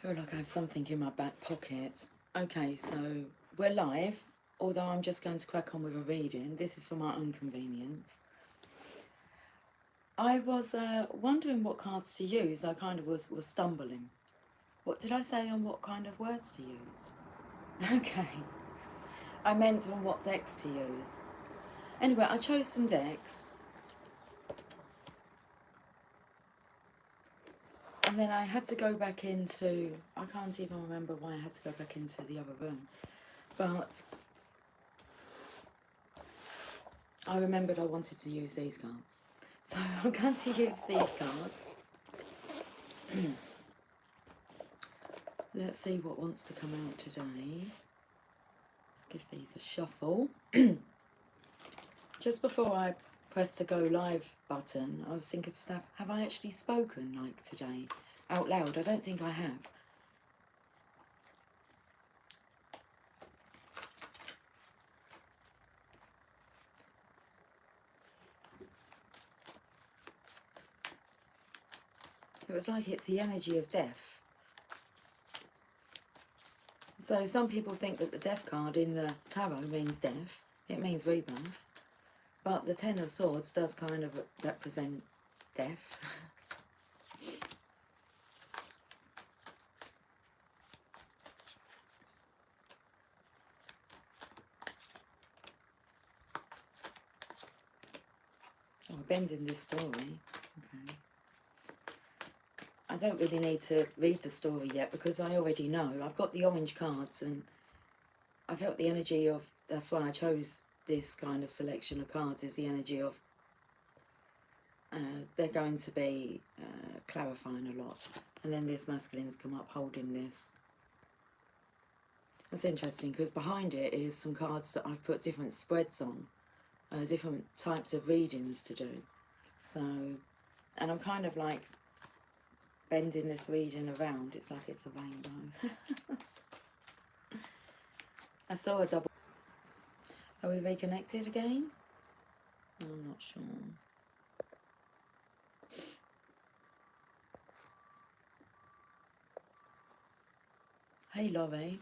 I feel like I have something in my back pocket. Okay, so we're live, although I'm just going to crack on with a reading. This is for my own convenience. I was wondering what cards to use. I kind of was stumbling. What did I say on what kind of words to use? Okay. I meant on what decks to use. Anyway, I chose some decks. And then I had to go back into... I can't even remember why I had to go back into the other room. But I remembered I wanted to use these cards. So I'm going to use these cards. Let's see what wants to come out today. Let's give these a shuffle. Just before I press the go live button, I was thinking to myself, have I actually spoken like today out loud? I don't think I have. It was like it's the energy of death. So some people think that the death card in the tarot means death. It means rebirth. But the Ten of Swords does kind of represent death. Oh, we're bending this story. Okay. I don't really need to read the story yet because I already know. I've got the orange cards and I felt the energy of, that's why I chose this kind of selection of cards, is the energy of they're going to be clarifying a lot. And then this masculine's come up holding this. That's interesting because behind it is some cards that I've put different spreads on, different types of readings to do. So, and I'm kind of like bending this reading around. It's like it's a rainbow. I saw a double. Are we reconnected again? I'm not sure. Hey Laurie.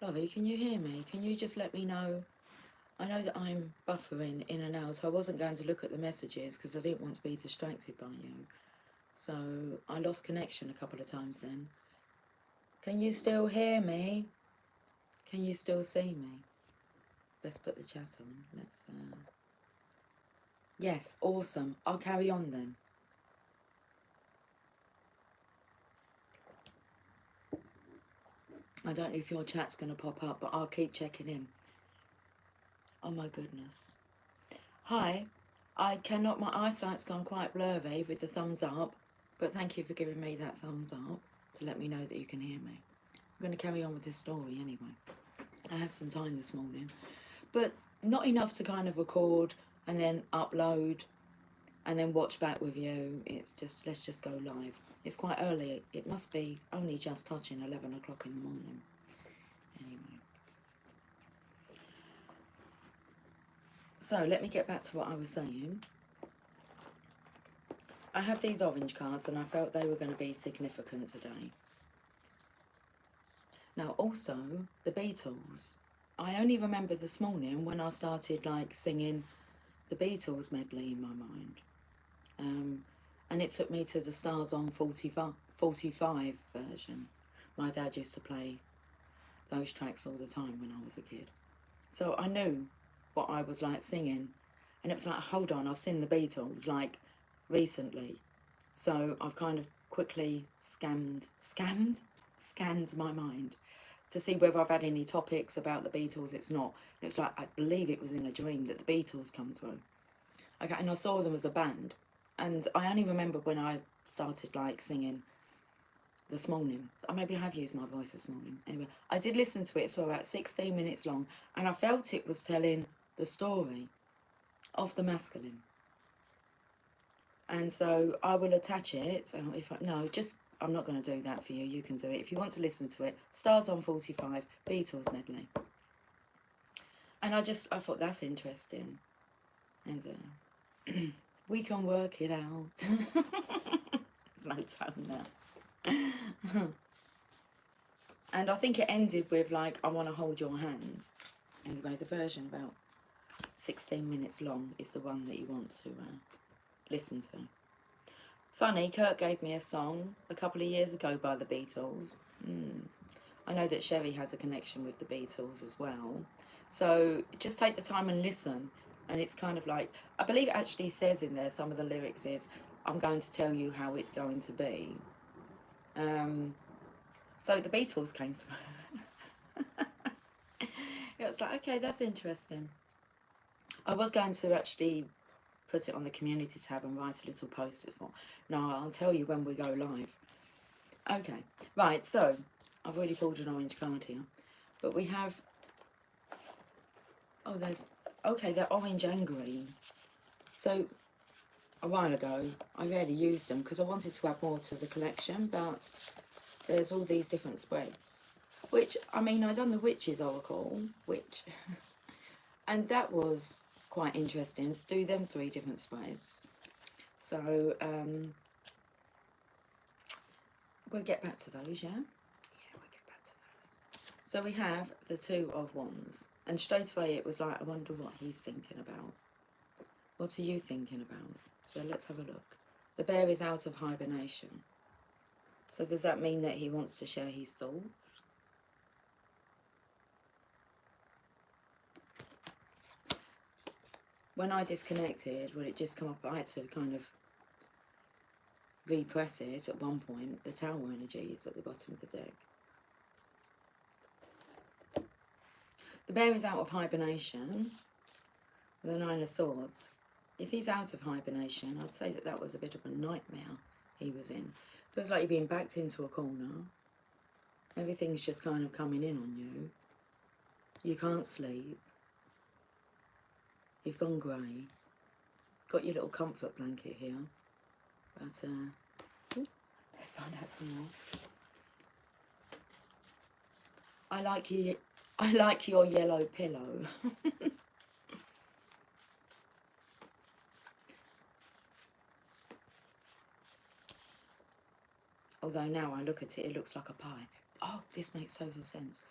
Laurie, can you hear me? Can you just let me know? I know that I'm buffering in and out. I wasn't going to look at the messages because I didn't want to be distracted by you. So I lost connection a couple of times then. Can you still hear me? Can you still see me? Let's put the chat on. Let's. Yes, awesome. I'll carry on then. I don't know if your chat's going to pop up, but I'll keep checking in. Oh my goodness. Hi. I cannot, my eyesight's gone quite blurry with the thumbs up, but thank you for giving me that thumbs up to let me know that you can hear me. I'm going to carry on with this story anyway. I have some time this morning, but not enough to kind of record and then upload and then watch back with you. It's just, let's just go live. It's quite early. It must be only just touching 11 o'clock in the morning. Anyway. So let me get back to what I was saying. I have these orange cards and I felt they were going to be significant today. Now also, the Beatles. I only remember this morning when I started like singing the Beatles medley in my mind. And it took me to the Stars on 45 version. My dad used to play those tracks all the time when I was a kid. So I knew what I was like singing. And it was like, hold on, I've seen the Beatles like recently. So I've kind of quickly scanned my mind to see whether I've had any topics about the Beatles. It's not. It's like, I believe it was in a dream that the Beatles come through. Okay, and I saw them as a band. And I only remember when I started like singing this morning. Maybe I have used my voice this morning. Anyway, I did listen to it. It's for about 16 minutes long. And I felt it was telling the story of the masculine. And so I will attach it. I'm not going to do that for you. You can do it. If you want to listen to it, Stars on 45, Beatles medley. And I thought that's interesting. And we can work it out. There's no tone now. And I think it ended with like, I want to hold your hand. Anyway, the version about 16 minutes long is the one that you want to listen to. Funny, Kurt gave me a song a couple of years ago by the Beatles. I know that Sherry has a connection with the Beatles as well. So just take the time and listen. And it's kind of like, I believe it actually says in there, some of the lyrics is, I'm going to tell you how it's going to be. So the Beatles came through. It was like, okay, that's interesting. I was going to actually put it on the community tab and write a little post for. No, I'll tell you when we go live. Okay, right, so I've already pulled an orange card here. But we have, oh, there's, okay, they're orange and green. So a while ago, I rarely used them because I wanted to add more to the collection, but there's all these different spreads. Which, I mean, I'd done the Witch's Oracle, and that was quite interesting to do them 3 different spreads. So, we'll get back to those, yeah? Yeah, we'll get back to those. So we have the 2 of Wands. And straight away it was like, I wonder what he's thinking about. What are you thinking about? So let's have a look. The bear is out of hibernation. So does that mean that he wants to share his thoughts? When I disconnected, well, it just come up, I had to kind of repress it at one point. The Tower energy is at the bottom of the deck. The bear is out of hibernation. The 9 of Swords. If he's out of hibernation, I'd say that that was a bit of a nightmare he was in. Feels like you're being backed into a corner. Everything's just kind of coming in on you. You can't sleep. You've gone grey. Got your little comfort blanket here. But, let's find out some more. I like your yellow pillow. Although now I look at it, it looks like a pie. Oh, this makes total sense.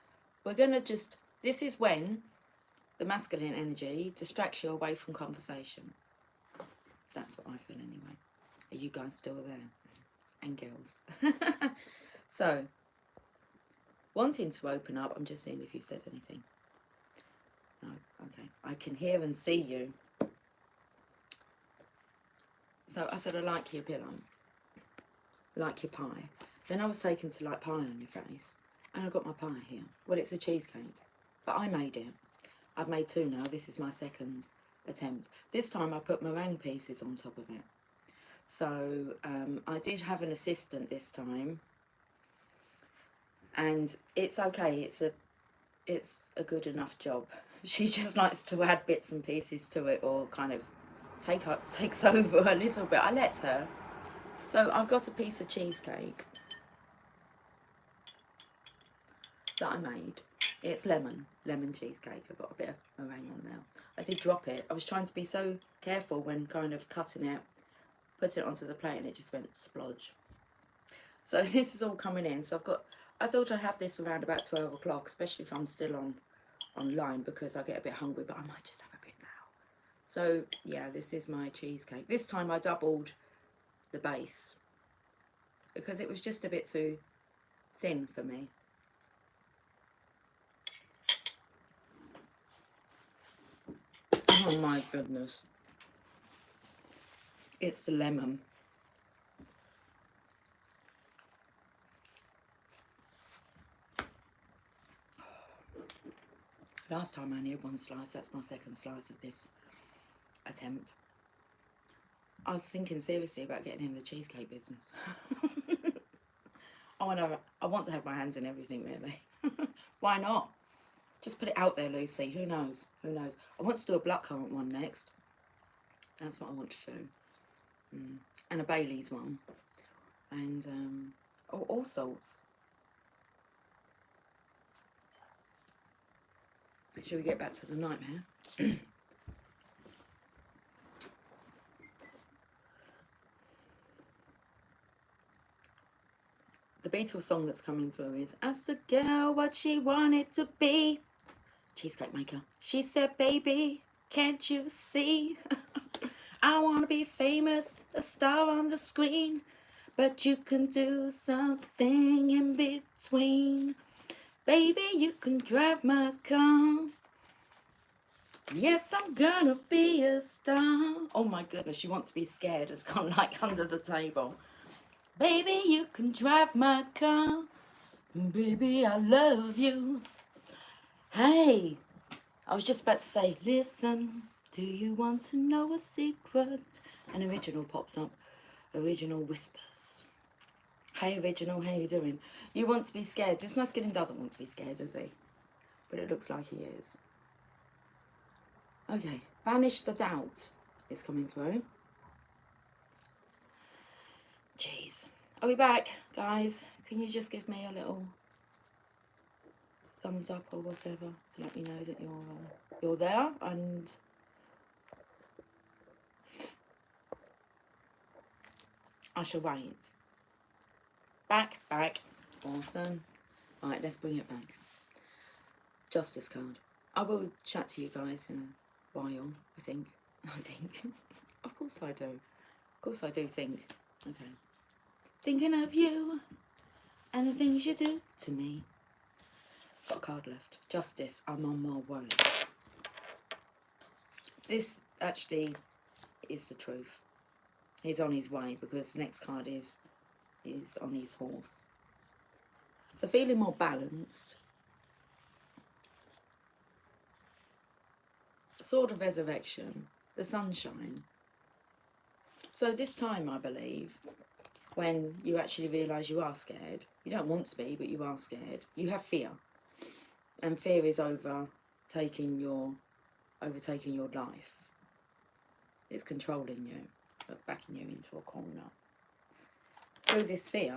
We're going to just... This is when the masculine energy distracts you away from conversation. That's what I feel anyway. Are you guys still there? And girls. So, wanting to open up, I'm just seeing if you've said anything. No, okay. I can hear and see you. So I said, I like your pillow. Like your pie. Then I was taken to like pie on your face. And I've got my pie here. Well, it's a cheesecake. But I made it. I've made 2 now. This is my second attempt. This time I put meringue pieces on top of it. So I did have an assistant this time. And it's okay. It's a good enough job. She just likes to add bits and pieces to it or kind of takes over a little bit. I let her. So I've got a piece of cheesecake that I made. It's lemon cheesecake. I've got a bit of meringue on there. I did drop it. I was trying to be so careful when kind of cutting it, putting it onto the plate, and it just went splodge. So this is all coming in. So I thought I'd have this around about 12 o'clock, especially if I'm still online because I get a bit hungry, but I might just have a bit now. So yeah, this is my cheesecake. This time I doubled the base because it was just a bit too thin for me. Oh my goodness. It's the lemon. Last time I only had 1 slice. That's my second slice of this attempt. I was thinking seriously about getting in the cheesecake business. I want to have my hands in everything, really. Why not? Just put it out there, Lucy. Who knows? Who knows? I want to do a blackcurrant one next. That's what I want to do. And a Bailey's one. And all sorts. Shall we get back to the nightmare? The Beatles song that's coming through is, ask the girl what she wanted to be. Cheesecake maker. She said, baby, can't you see? I want to be famous, a star on the screen. But you can do something in between. Baby, you can drive my car. Yes, I'm gonna be a star. Oh my goodness, she wants to be scared. It's gone like under the table. Baby, you can drive my car. Baby, I love you. Hey, I was just about to say, listen, do you want to know a secret? An original pops up. Original whispers. Hey, original, how you doing? You want to be scared. This masculine doesn't want to be scared, does he? But it looks like he is. Okay, banish the doubt is coming through. Jeez. Are we back, guys? Can you just give me a little thumbs up or whatever to let me know that you're there? And I shall wait. Back. Awesome. Alright, let's bring it back. Justice card. I will chat to you guys in a while, I think. Of course I do. Of course I do think. Okay. Thinking of you and the things you do to me. Got a card left. Justice. I'm on my way. This actually is the truth. He's on his way because the next card is on his horse. So feeling more balanced. Sword of Resurrection. The sunshine. So this time, I believe, when you actually realise you are scared, you don't want to be, but you are scared, you have fear. And fear is overtaking your life. It's controlling you, but backing you into a corner. Through this fear,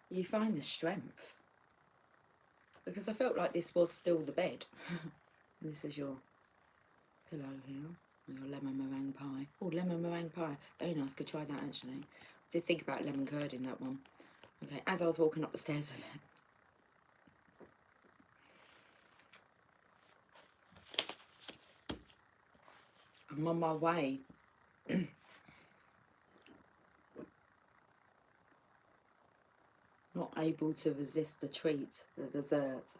you find the strength. Because I felt like this was still the bed. This is your pillow here, and your lemon meringue pie. Oh, lemon meringue pie. Very nice, could try that actually. I did think about lemon curd in that one. Okay, as I was walking up the stairs with it. I'm on my way. Not able to resist the treat, the dessert.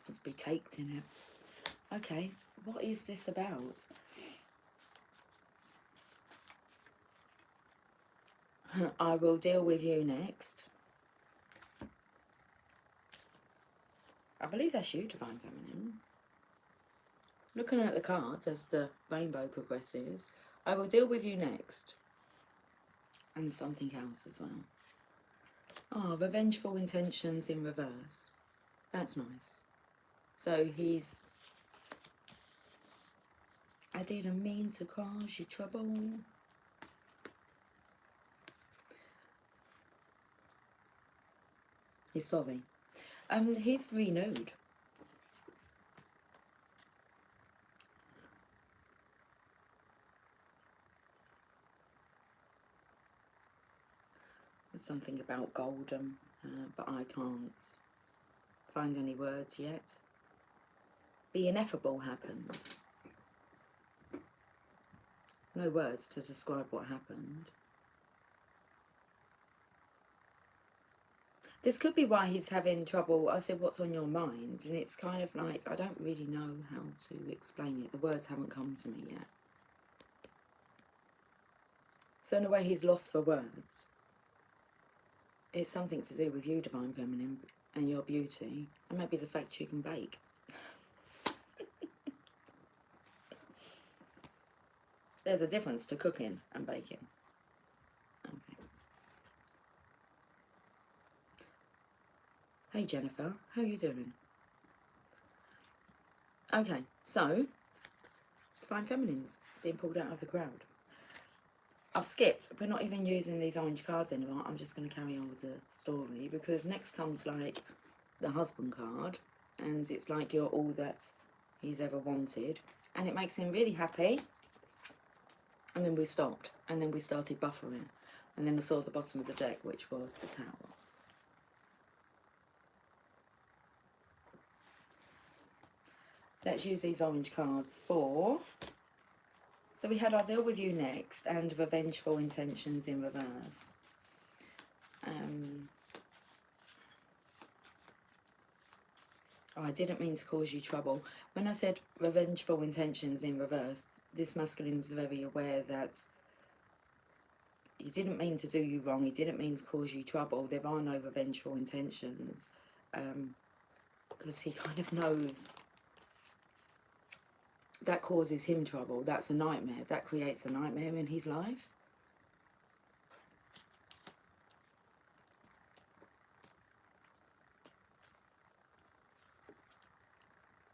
Must be caked in it. Okay, what is this about? I will deal with you next. I believe that's you, Divine Feminine. Looking at the cards as the rainbow progresses, I will deal with you next. And something else as well. Oh, revengeful intentions in reverse. That's nice. So he's... I didn't mean to cause you trouble. He's sorry. He's renewed. There's something about golden, but I can't find any words yet. The ineffable happened. No words to describe what happened. This could be why he's having trouble. I said, what's on your mind? And it's kind of like, I don't really know how to explain it. The words haven't come to me yet. So in a way, he's lost for words. It's something to do with you, Divine Feminine, and your beauty. And maybe the fact you can bake. There's a difference to cooking and baking. Okay. Hey Jennifer, how are you doing? Okay, so Divine Feminines being pulled out of the crowd. I've skipped. We're not even using these orange cards anymore. I'm just going to carry on with the story because next comes like the husband card and it's like you're all that he's ever wanted, and it makes him really happy. And then we stopped, and then we started buffering, and then I saw the bottom of the deck, which was the Tower. Let's use these orange cards for... So we had I'll deal with you next, and revengeful intentions in reverse. Oh, I didn't mean to cause you trouble. When I said revengeful intentions in reverse, this masculine is very aware that he didn't mean to do you wrong. He didn't mean to cause you trouble. There are no revengeful intentions, because he kind of knows that causes him trouble. That's a nightmare. That creates a nightmare in his life.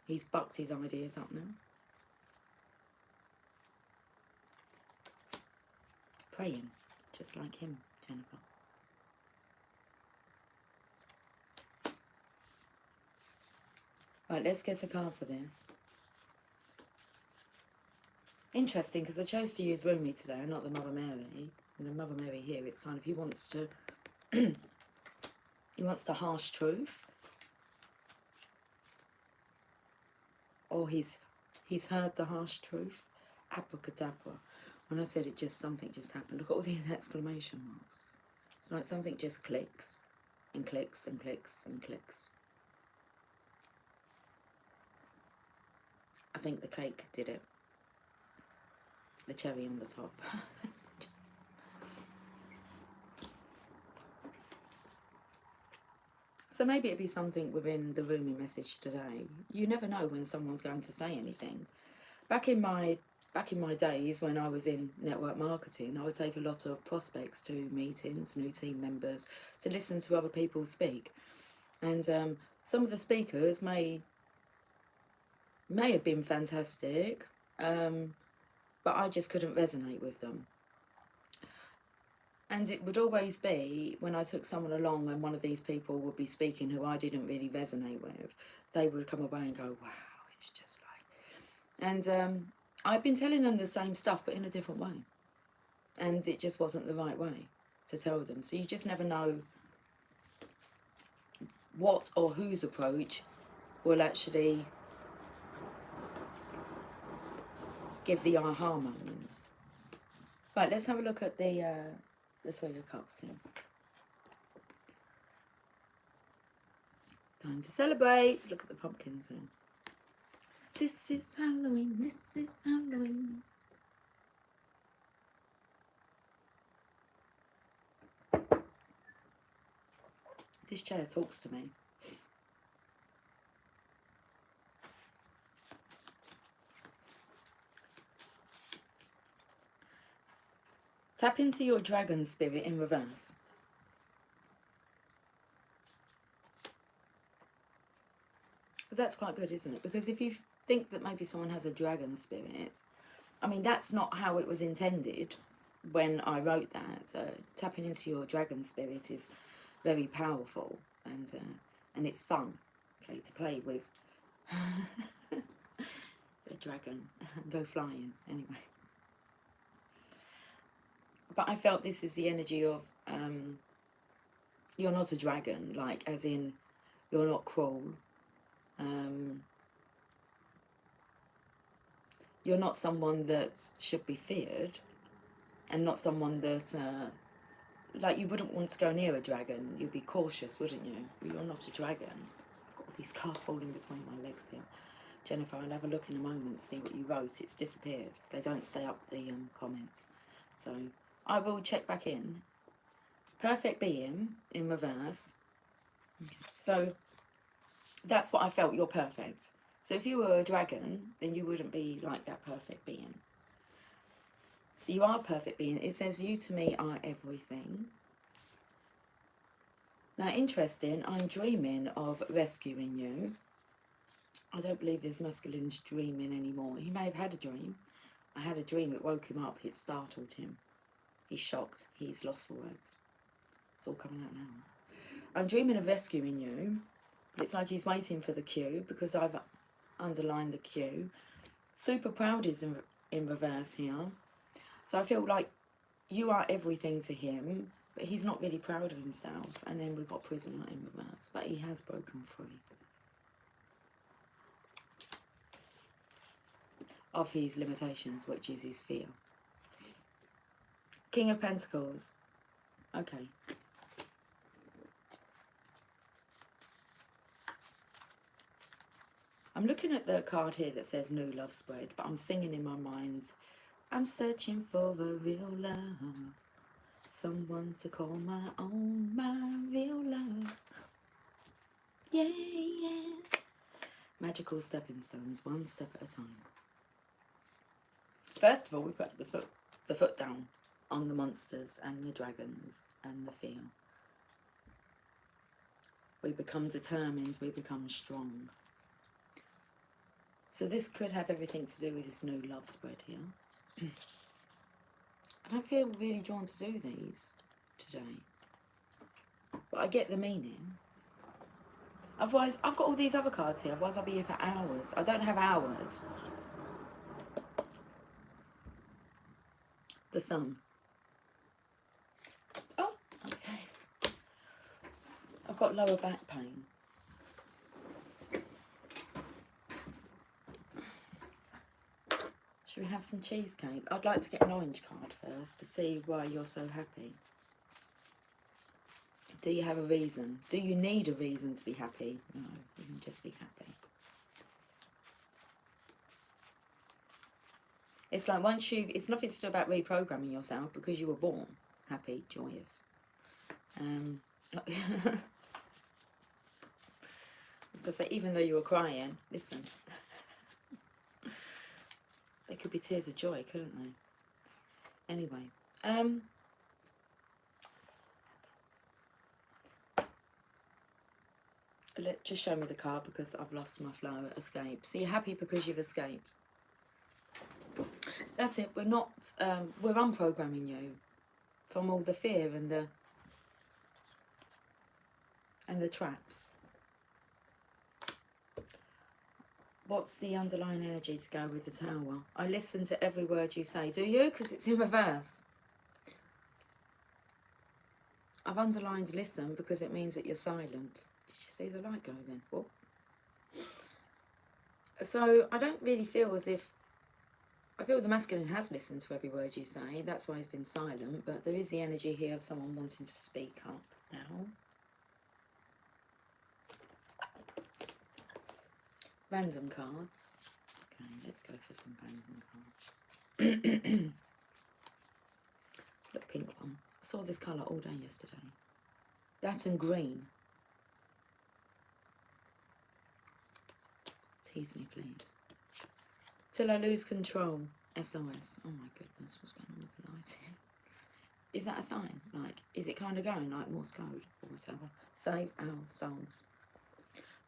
He's bucked his ideas up now. Praying, just like him, Jennifer. Right, let's get a card for this. Interesting, because I chose to use Rumi today, not the Mother Mary. And the Mother Mary here, it's kind of, he wants to, he wants the harsh truth. Or he's heard the harsh truth. Abracadabra. When I said it, just something just happened. Look at all these exclamation marks. It's like something just clicks and clicks and clicks and clicks. I think the cake did it. The cherry on the top. So maybe it'd be something within the Rumi message today. You never know when someone's going to say anything. Back in my days when I was in network marketing, I would take a lot of prospects to meetings, new team members, to listen to other people speak. And some of the speakers may have been fantastic, but I just couldn't resonate with them. And it would always be, when I took someone along and one of these people would be speaking who I didn't really resonate with, they would come away and go, wow, it's just like... And I've been telling them the same stuff, but in a different way. And it just wasn't the right way to tell them. So you just never know what or whose approach will actually give the aha moment. Right, let's have a look at the Three of Cups here. Time to celebrate. Look at the pumpkins here. This is Halloween, this is Halloween. This chair talks to me. Tap into your dragon spirit in reverse. But that's quite good, isn't it? Because if you think that maybe someone has a dragon spirit, I mean, that's not how it was intended when I wrote that. Tapping into your dragon spirit is very powerful, and it's fun, okay, to play with a dragon and go flying, anyway. But I felt this is the energy of, you're not a dragon, like, as in, you're not cruel. You're not someone that should be feared, and not someone that, like, you wouldn't want to go near a dragon. You'd be cautious, wouldn't you? But you're not a dragon. I've got all these cards falling between my legs here. Jennifer, I'll have a look in a moment, see what you wrote. It's disappeared. They don't stay up the comments. So I will check back in. Perfect being in reverse. Okay. So that's what I felt. You're perfect. So if you were a dragon, then you wouldn't be like that perfect being. So you are a perfect being. It says, you to me are everything. Now, interesting, I'm dreaming of rescuing you. I don't believe this masculine's dreaming anymore. He may have had a dream. I had a dream, it woke him up, it startled him. He's shocked, he's lost for words. It's all coming out now. I'm dreaming of rescuing you, It's like he's waiting for the cue, because I've underlined the cue. Super proud is in reverse here. So I feel like you are everything to him, but he's not really proud of himself. And then we've got prisoner in reverse, but he has broken free of his limitations, which is his fear. King of Pentacles. Okay. I'm looking at the card here that says New Love Spread, but I'm singing in my mind, I'm searching for a real love, someone to call my own, my real love. Yeah, yeah. Magical stepping stones, one step at a time. First of all, we put the foot down on the monsters and the dragons and the fear. We become determined, we become strong. So this could have everything to do with this new love spread here. I don't feel really drawn to do these today, but I get the meaning. Otherwise, I've got all these other cards here, otherwise I'll be here for hours. I don't have hours. The sun. Oh, okay. I've got lower back pain. Should we have some cheesecake? I'd like to get an orange card first to see why you're so happy. Do you have a reason? Do you need a reason to be happy? No, you can just be happy. It's like once you, it's nothing to do about reprogramming yourself, because you were born happy, joyous. I was going to say, even though you were crying, listen. They could be tears of joy, couldn't they? Anyway, just show me the card, because I've lost my flow. Escape. So you're happy because you've escaped. That's it. We're not. We're unprogramming you from all the fear and the traps. What's the underlying energy to go with the Tower? I listen to every word you say. Do you? Because it's in reverse. I've underlined listen because it means that you're silent. Did you see the light go then? Whoop. So I don't really feel as if... I feel the masculine has listened to every word you say. That's why he's been silent. But there is the energy here of someone wanting to speak up now. Random cards. Okay, let's go for some random cards. Look, pink one. I saw this colour all day yesterday. That and green. Tease me, please. Till I lose control. SOS. Oh my goodness, what's going on with the lighting? Is that a sign? Like, is it kind of going like Morse code or whatever? Save our souls.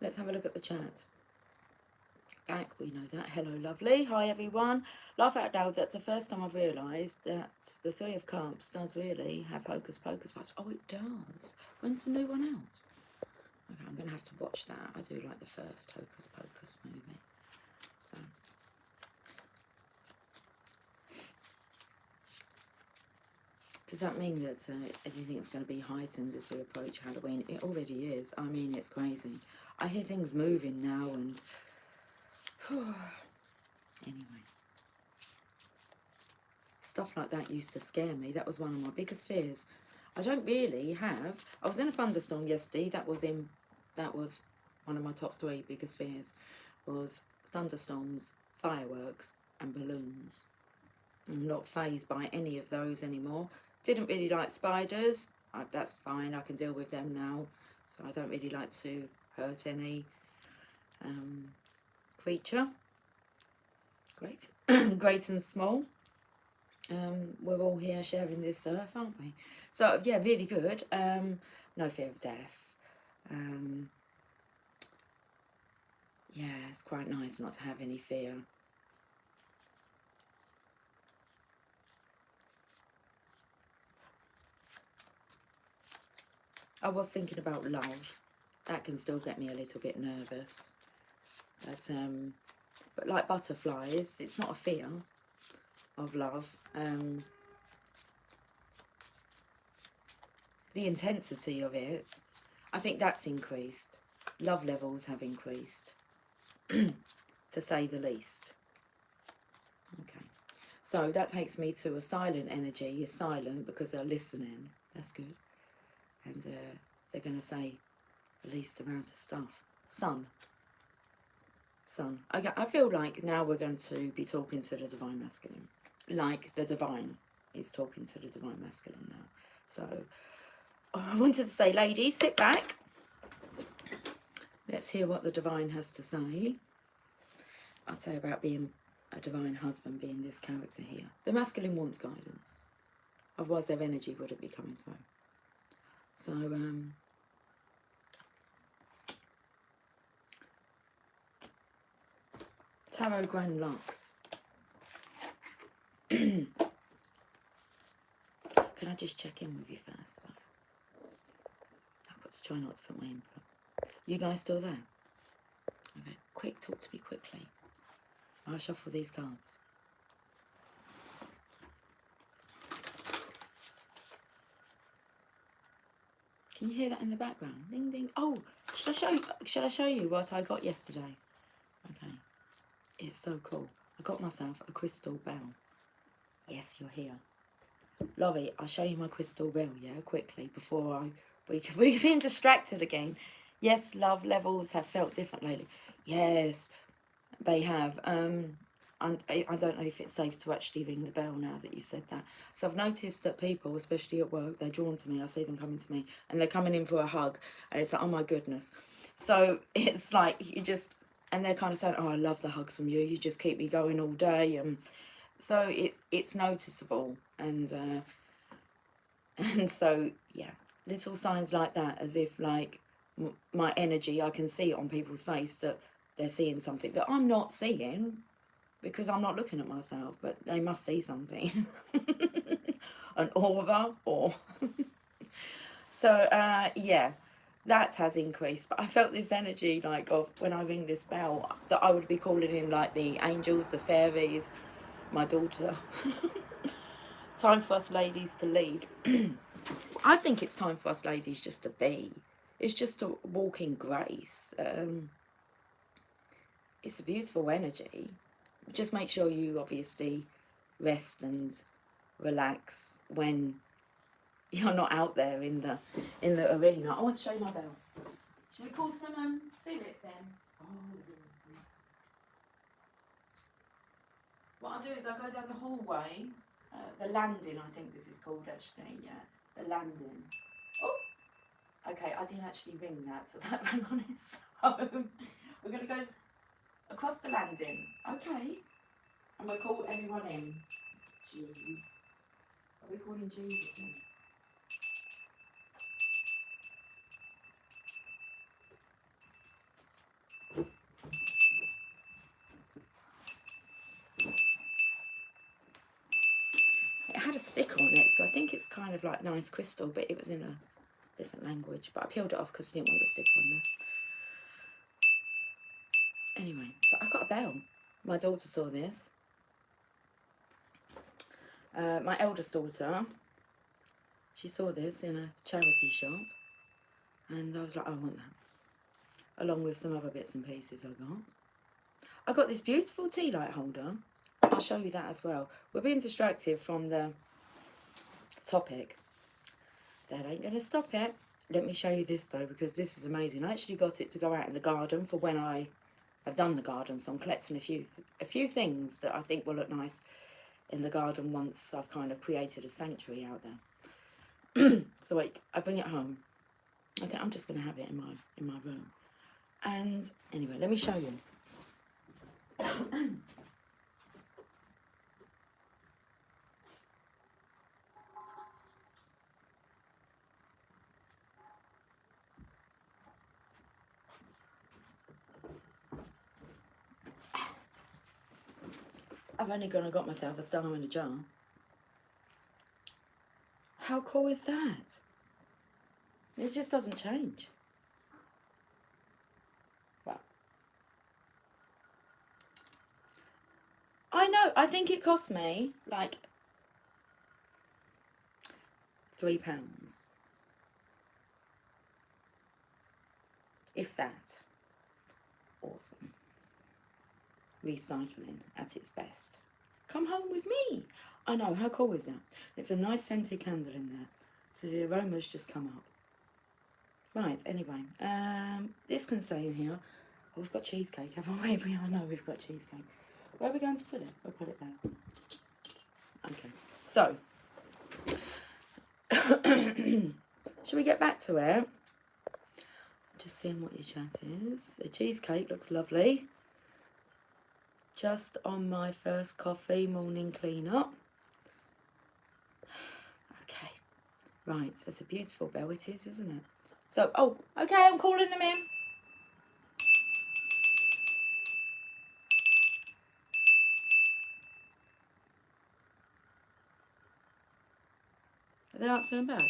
Let's have a look at the chat. Back, we know that. Hello, lovely. Hi, everyone. Laugh out loud. That's the first time I've realised that the Three of Cups does really have hocus pocus vibes. Oh, it does. When's the new one out? Okay, I'm going to have to watch that. I do like the first hocus pocus movie. So... does that mean that everything's going to be heightened as we approach Halloween? It already is. I mean, it's crazy. I hear things moving now and... Anyway. Stuff like that used to scare me. That was one of my biggest fears. I don't really have... I was in a thunderstorm yesterday. That was one of my top 3 biggest fears. Was thunderstorms, fireworks and balloons. I'm not fazed by any of those anymore. Didn't really like spiders. That's fine, I can deal with them now. So I don't really like to hurt any creature. Great. Great and small. We're all here sharing this earth, aren't we? So yeah, really good. No fear of death. Yeah, it's quite nice not to have any fear. I was thinking about love, that can still get me a little bit nervous. But like butterflies, it's not a fear of love. The intensity of it, I think that's increased. Love levels have increased, to say the least. Okay, so that takes me to a silent energy. Is silent because they're listening. That's good. And they're going to say the least amount of stuff. Sun. I feel like now we're going to be talking to the Divine Masculine. Like the Divine is talking to the Divine Masculine now. So I wanted to say, ladies, sit back. Let's hear what the Divine has to say. I'd say about being a Divine husband, being this character here. The Masculine wants guidance. Otherwise their energy wouldn't be coming through. So, Tarot Grand Lux. Can I just check in with you first? I've got to try not to put my input. You guys still there? Okay, quick, talk to me quickly. I'll shuffle these cards. Can you hear that in the background? Ding ding. Oh, should I show you what I got yesterday? Okay. It's so cool. I got myself a crystal bell. Yes, you're here. Lovey, I'll show you my crystal bell, yeah, quickly, before we've been distracted again. Yes, love levels have felt different lately. Yes, they have. I don't know if it's safe to actually ring the bell now that you've said that. So I've noticed that people, especially at work, they're drawn to me. I see them coming to me and they're coming in for a hug. And it's like, oh my goodness. So it's like you just, and they're kind of saying, oh, I love the hugs from you. You just keep me going all day. And so it's noticeable. And so, yeah, little signs like that, as if like my energy, I can see it on people's face that they're seeing something that I'm not seeing, because I'm not looking at myself, but they must see something. An aura or... So, yeah, that has increased. But I felt this energy, like, of when I ring this bell, that I would be calling in, like, the angels, the fairies, my daughter. Time for us ladies to lead. I think it's time for us ladies just to be. It's just to walk in grace. It's a beautiful energy. Just make sure you obviously rest and relax when you're not out there in the arena. I want to show you my bell. Should we call some spirits in? Oh, yes. What I'll do is I'll go down the hallway, the landing, I think this is called actually, yeah, the landing. Oh, okay, I didn't actually ring that, so that rang on its own. We're going to go across the landing, okay, and we'll call everyone in. Jeez. Are we calling Jesus in? It had a sticker on it, so I think it's kind of like nice crystal, but it was in a different language. But I peeled it off because I didn't want the sticker on there. Anyway, so I got a bell. My daughter saw this. My eldest daughter, she saw this in a charity shop, and I was like, I want that, along with some other bits and pieces I got this beautiful tea light holder. I'll show you that as well. We're being distracted from the topic. That ain't going to stop it. Let me show you this though, because this is amazing. I actually got it to go out in the garden for when I have done the garden, so I'm collecting a few things that I think will look nice in the garden once I've kind of created a sanctuary out there. So I bring it home. I think I'm just going to have it in my room. And anyway, let me show you. I've only gone and got myself a star in a jar. How cool is that? It just doesn't change. know. I think it cost me like £3. If that. Awesome. Recycling at its best. Come home with me. I know, how cool is that? It's a nice scented candle in there. So the aroma's just come up. Right, anyway. This can stay in here. Oh, we've got cheesecake, haven't we? I know we've got cheesecake. Where are we going to put it? We'll put it there. Okay. So, shall we get back to it? Just seeing what your chat is. The cheesecake looks lovely. Just on my first coffee morning clean up. Okay. Right, that's a beautiful bell it is, isn't it? So, oh, okay, I'm calling them in. Are they answering back?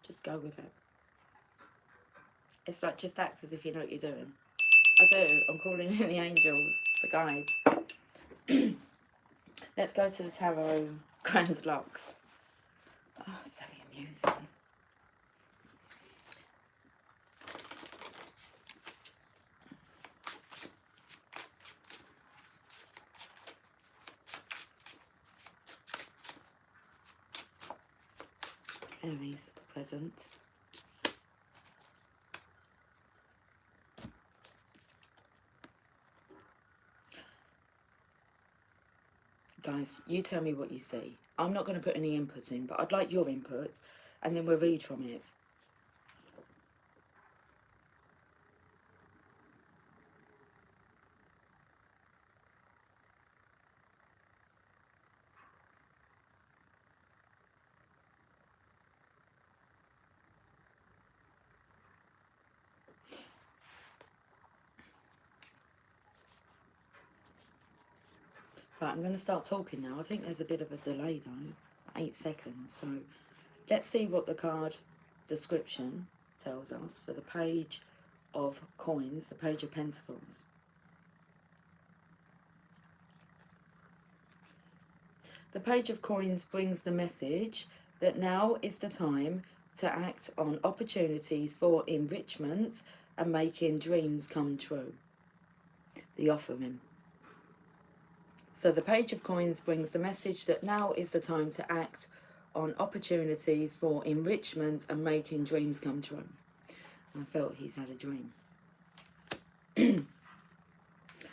Just go with it. It's like, just act as if you know what you're doing. I do. I'm calling in the angels, the guides. Let's go to the tarot grand locks. Oh, it's very amusing. Aries, present. Guys, you tell me what you see. I'm not going to put any input in, but I'd like your input, and then we'll read from it. Right, I'm going to start talking now. I think there's a bit of a delay though, 8 seconds. So let's see what the card description tells us for the Page of Coins, the Page of Pentacles. The Page of Coins brings the message that now is the time to act on opportunities for enrichment and making dreams come true. The offering. So the Page of Coins brings the message that now is the time to act on opportunities for enrichment and making dreams come true. I felt he's had a dream.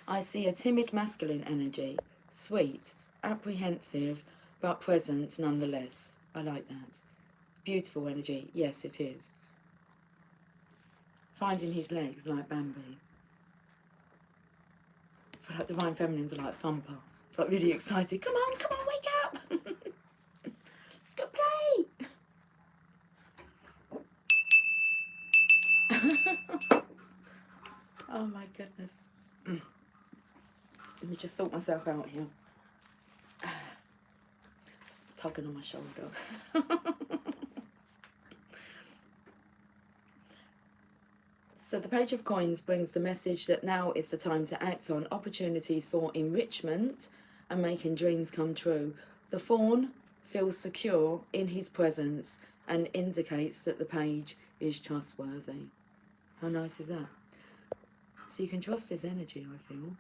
I see a timid masculine energy, sweet, apprehensive, but present nonetheless. I like that. Beautiful energy. Yes, it is. Finding his legs like Bambi. I feel like Divine Feminines are like Thumper. It's like really excited. Come on, wake up. Let's go play. Oh my goodness. Let me just sort myself out here. Just tugging on my shoulder. So the Page of Coins brings the message that now is the time to act on opportunities for enrichment and making dreams come true. The Faun feels secure in his presence and indicates that the page is trustworthy. How nice is that? So you can trust his energy, I feel.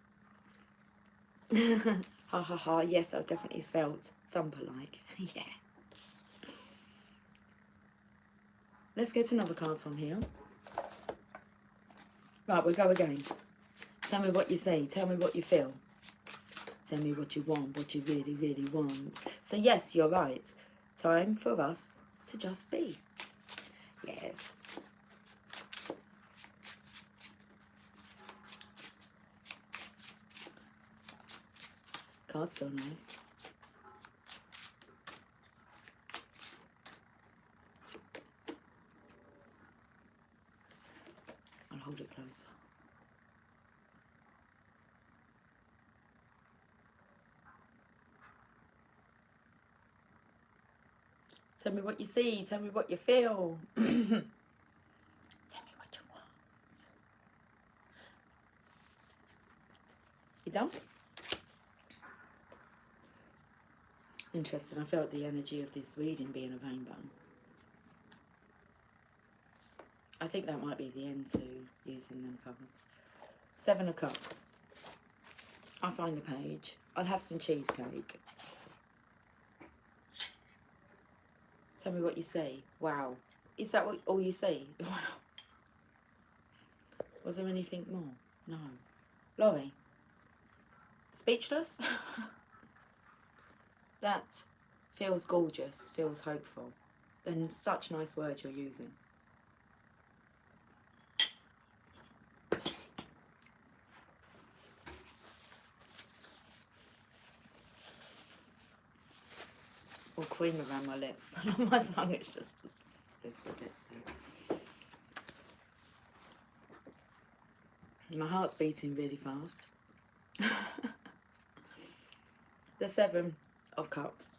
Ha ha ha, yes, I've definitely felt Thumper-like. Yeah. Let's get another card from here. Right, we'll go again. Tell me what you see. Tell me what you feel. Tell me what you want, what you really, really want. So yes, you're right. Time for us to just be. Yes. Cards feel nice. I'll hold it closer. Tell me what you see. Tell me what you feel. Tell me what you want. You done? Interesting. I felt the energy of this reading being a rainbow. I think that might be the end to using them cards. 7 of Cups. I'll find the page. I'll have some cheesecake. Tell me what you see. Wow. Is that what all you see? Wow. Was there anything more? No. Laurie? Speechless? That feels gorgeous, feels hopeful. Then such nice words you're using. Or cream around my lips. On my tongue, it's just a bit. My heart's beating really fast. The 7 of Cups.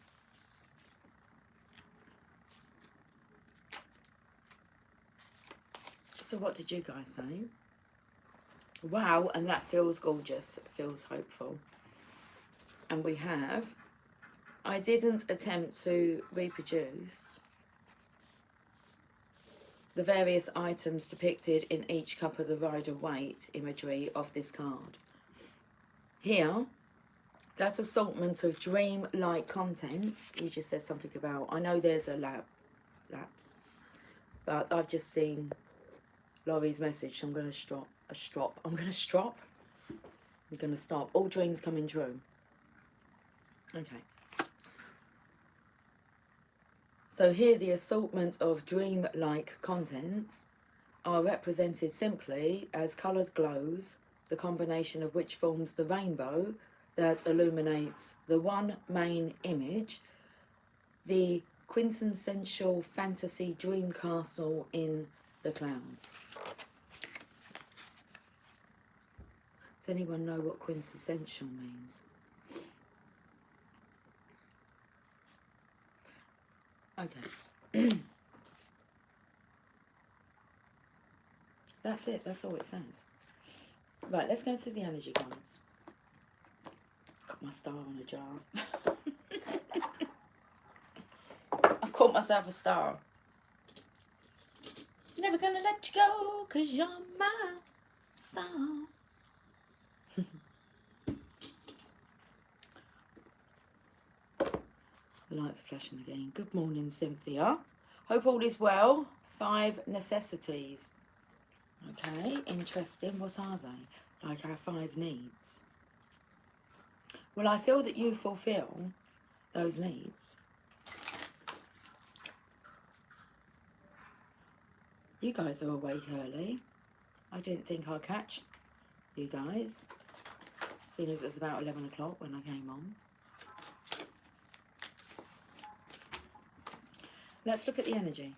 So what did you guys say? Wow, and that feels gorgeous. It feels hopeful. And we have, I didn't attempt to reproduce the various items depicted in each cup of the Rider-Waite imagery of this card. Here, that assortment of dream-like contents, he just says something about, I know there's a lapse, but I've just seen Laurie's message, so I'm going to stop. I'm going to stop. All dreams coming true. Okay. So here the assortment of dream-like contents are represented simply as coloured glows, the combination of which forms the rainbow that illuminates the one main image, the quintessential fantasy dream castle in the clouds. Does anyone know what quintessential means? Okay. That's it. That's all it says. Right, let's go to the energy cards. Got my star on a jar. I've caught myself a star. Never gonna let you go, 'cause you're my star. The lights are flashing again. Good morning, Cynthia. Hope all is well. 5 necessities. Okay, interesting. What are they? Like our 5 needs. Well, I feel that you fulfill those needs. You guys are awake early. I didn't think I'd catch you guys, seeing as it was about 11 o'clock when I came on. Let's look at the energy.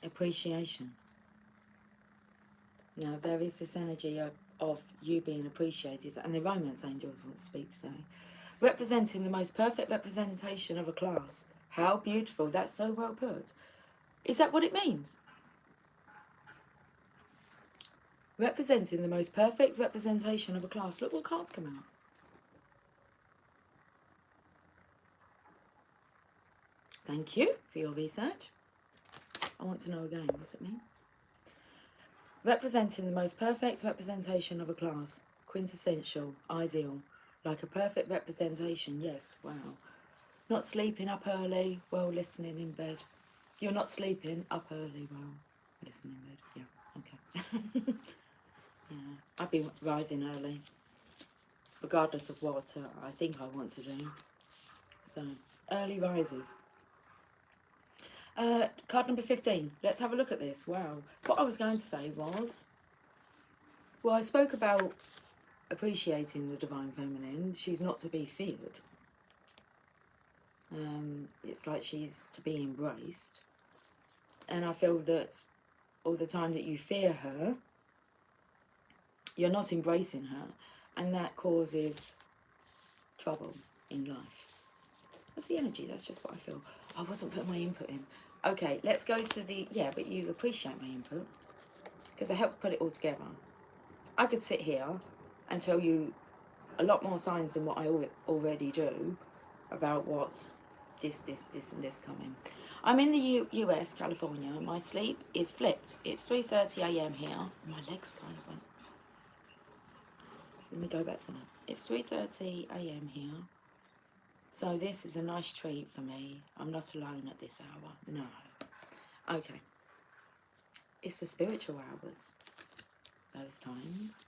Appreciation. Now, there is this energy of you being appreciated, and the romance angels want to speak today. Representing the most perfect representation of a class. How beautiful. That's so well put. Is that what it means? Representing the most perfect representation of a class. Look what cards come out. Thank you for your research. I want to know again. What's it mean? Representing the most perfect representation of a class. Quintessential. Ideal. Like a perfect representation. Yes. Wow. Not sleeping up early. Well, listening in bed. You're not sleeping up early. Well, listening in bed. Yeah. Okay. Yeah. I've been rising early. Regardless of what I think I want to do. So, early rises. Card number 15. Let's have a look at this. Wow. What I was going to say was, well, I spoke about appreciating the divine feminine. She's not to be feared. It's like she's to be embraced. And I feel that all the time that you fear her, you're not embracing her. And that causes trouble in life. That's the energy. That's just what I feel. I wasn't putting my input in. Okay, let's go to the... Yeah, but you appreciate my input. because it helps put it all together. I could sit here and tell you a lot more signs than what I already do about what this and this coming. I'm in the US, California. My sleep is flipped. It's 3:30 a.m. here. My legs kind of went. Let me go back to that. It's 3:30 a.m. here. So this is a nice treat for me. I'm not alone at this hour. No. Okay. It's the spiritual hours. Those times.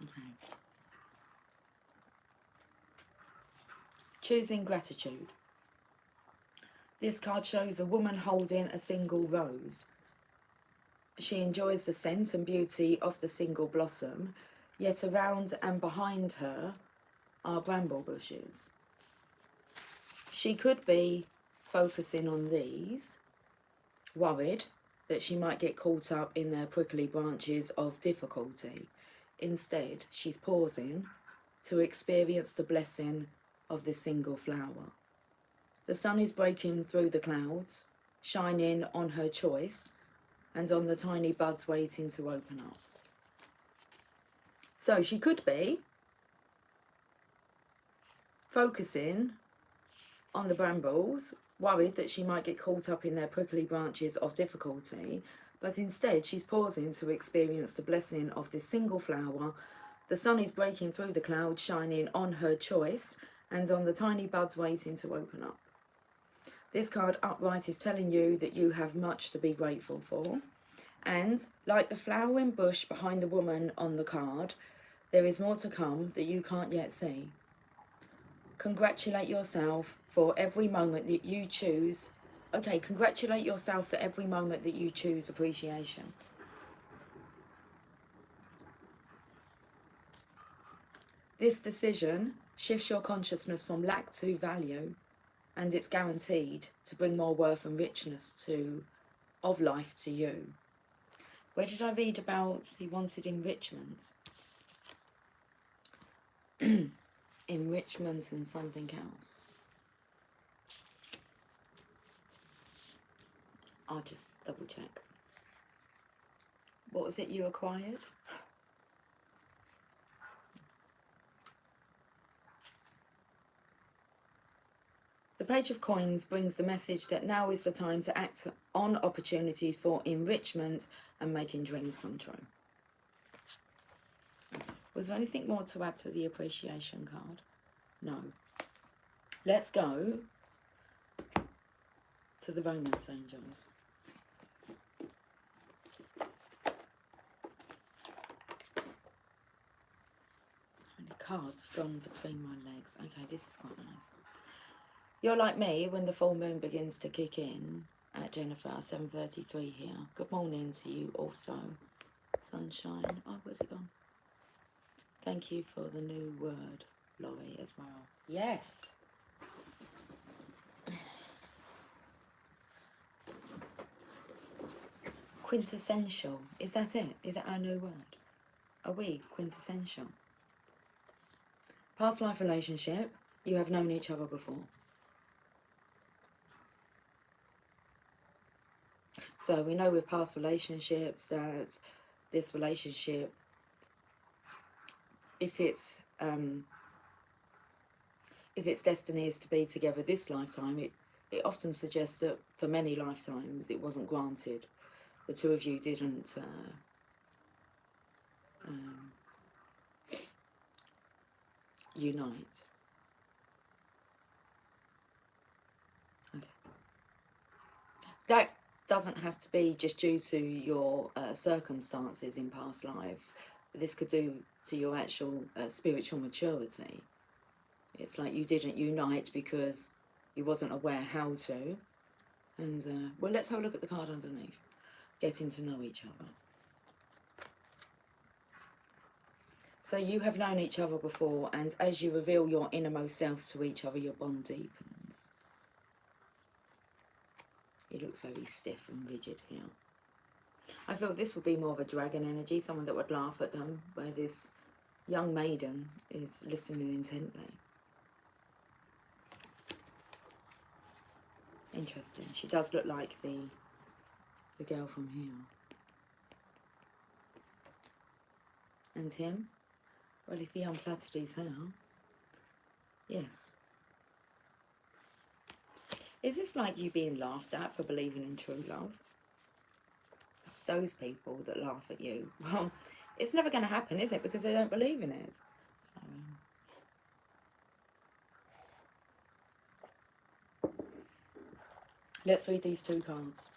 Okay. Choosing gratitude. This card shows a woman holding a single rose. She enjoys the scent and beauty of the single blossom, yet around and behind her are bramble bushes. She could be focusing on these, worried that she might get caught up in their prickly branches of difficulty. Instead, she's pausing to experience the blessing of this single flower. The sun is breaking through the clouds, shining on her choice and on the tiny buds waiting to open up. So she could be focusing on the brambles, worried that she might get caught up in their prickly branches of difficulty, but instead she's pausing to experience the blessing of this single flower. The sun is breaking through the clouds, shining on her choice and on the tiny buds waiting to open up. This card upright is telling you that you have much to be grateful for. And like the flowering bush behind the woman on the card, there is more to come that you can't yet see. Congratulate yourself for every moment that you choose. Okay, congratulate yourself for every moment that you choose appreciation. This decision shifts your consciousness from lack to value, and it's guaranteed to bring more worth and richness of life to you. Where did I read about he wanted enrichment? Enrichment and something else. I'll just double check. What was it you acquired? The Page of Coins brings the message that now is the time to act on opportunities for enrichment and making dreams come true. Was there anything more to add to the appreciation card? No. Let's go to the romance angels. And the cards have gone between my legs. Okay, this is quite nice. You're like me when the full moon begins to kick in at Jennifer, 7:33 here. Good morning to you also. Sunshine. Oh, where's it gone? Thank you for the new word, Laurie, as well. Yes. Quintessential. Is that it? Is that our new word? Are we quintessential? Past life relationship. You have known each other before. So we know with past relationships that this relationship, if its destiny is to be together this lifetime, it often suggests that for many lifetimes it wasn't granted. The two of you didn't unite. Okay. That doesn't have to be just due to your circumstances in past lives. This could do to your actual spiritual maturity. It's like you didn't unite because you wasn't aware how to. And, well, let's have a look at the card underneath. Getting to know each other. So you have known each other before, and as you reveal your innermost selves to each other, your bond deepens. It looks very stiff and rigid here. I feel this would be more of a dragon energy, someone that would laugh at them, where this young maiden is listening intently. Interesting. She does look like the girl from here. And him? Well, if he unplaited his hair, yes. Is this like you being laughed at for believing in true love? Those people that laugh at you, well, it's never going to happen, is it? Because they don't believe in it. So, let's read these two cards.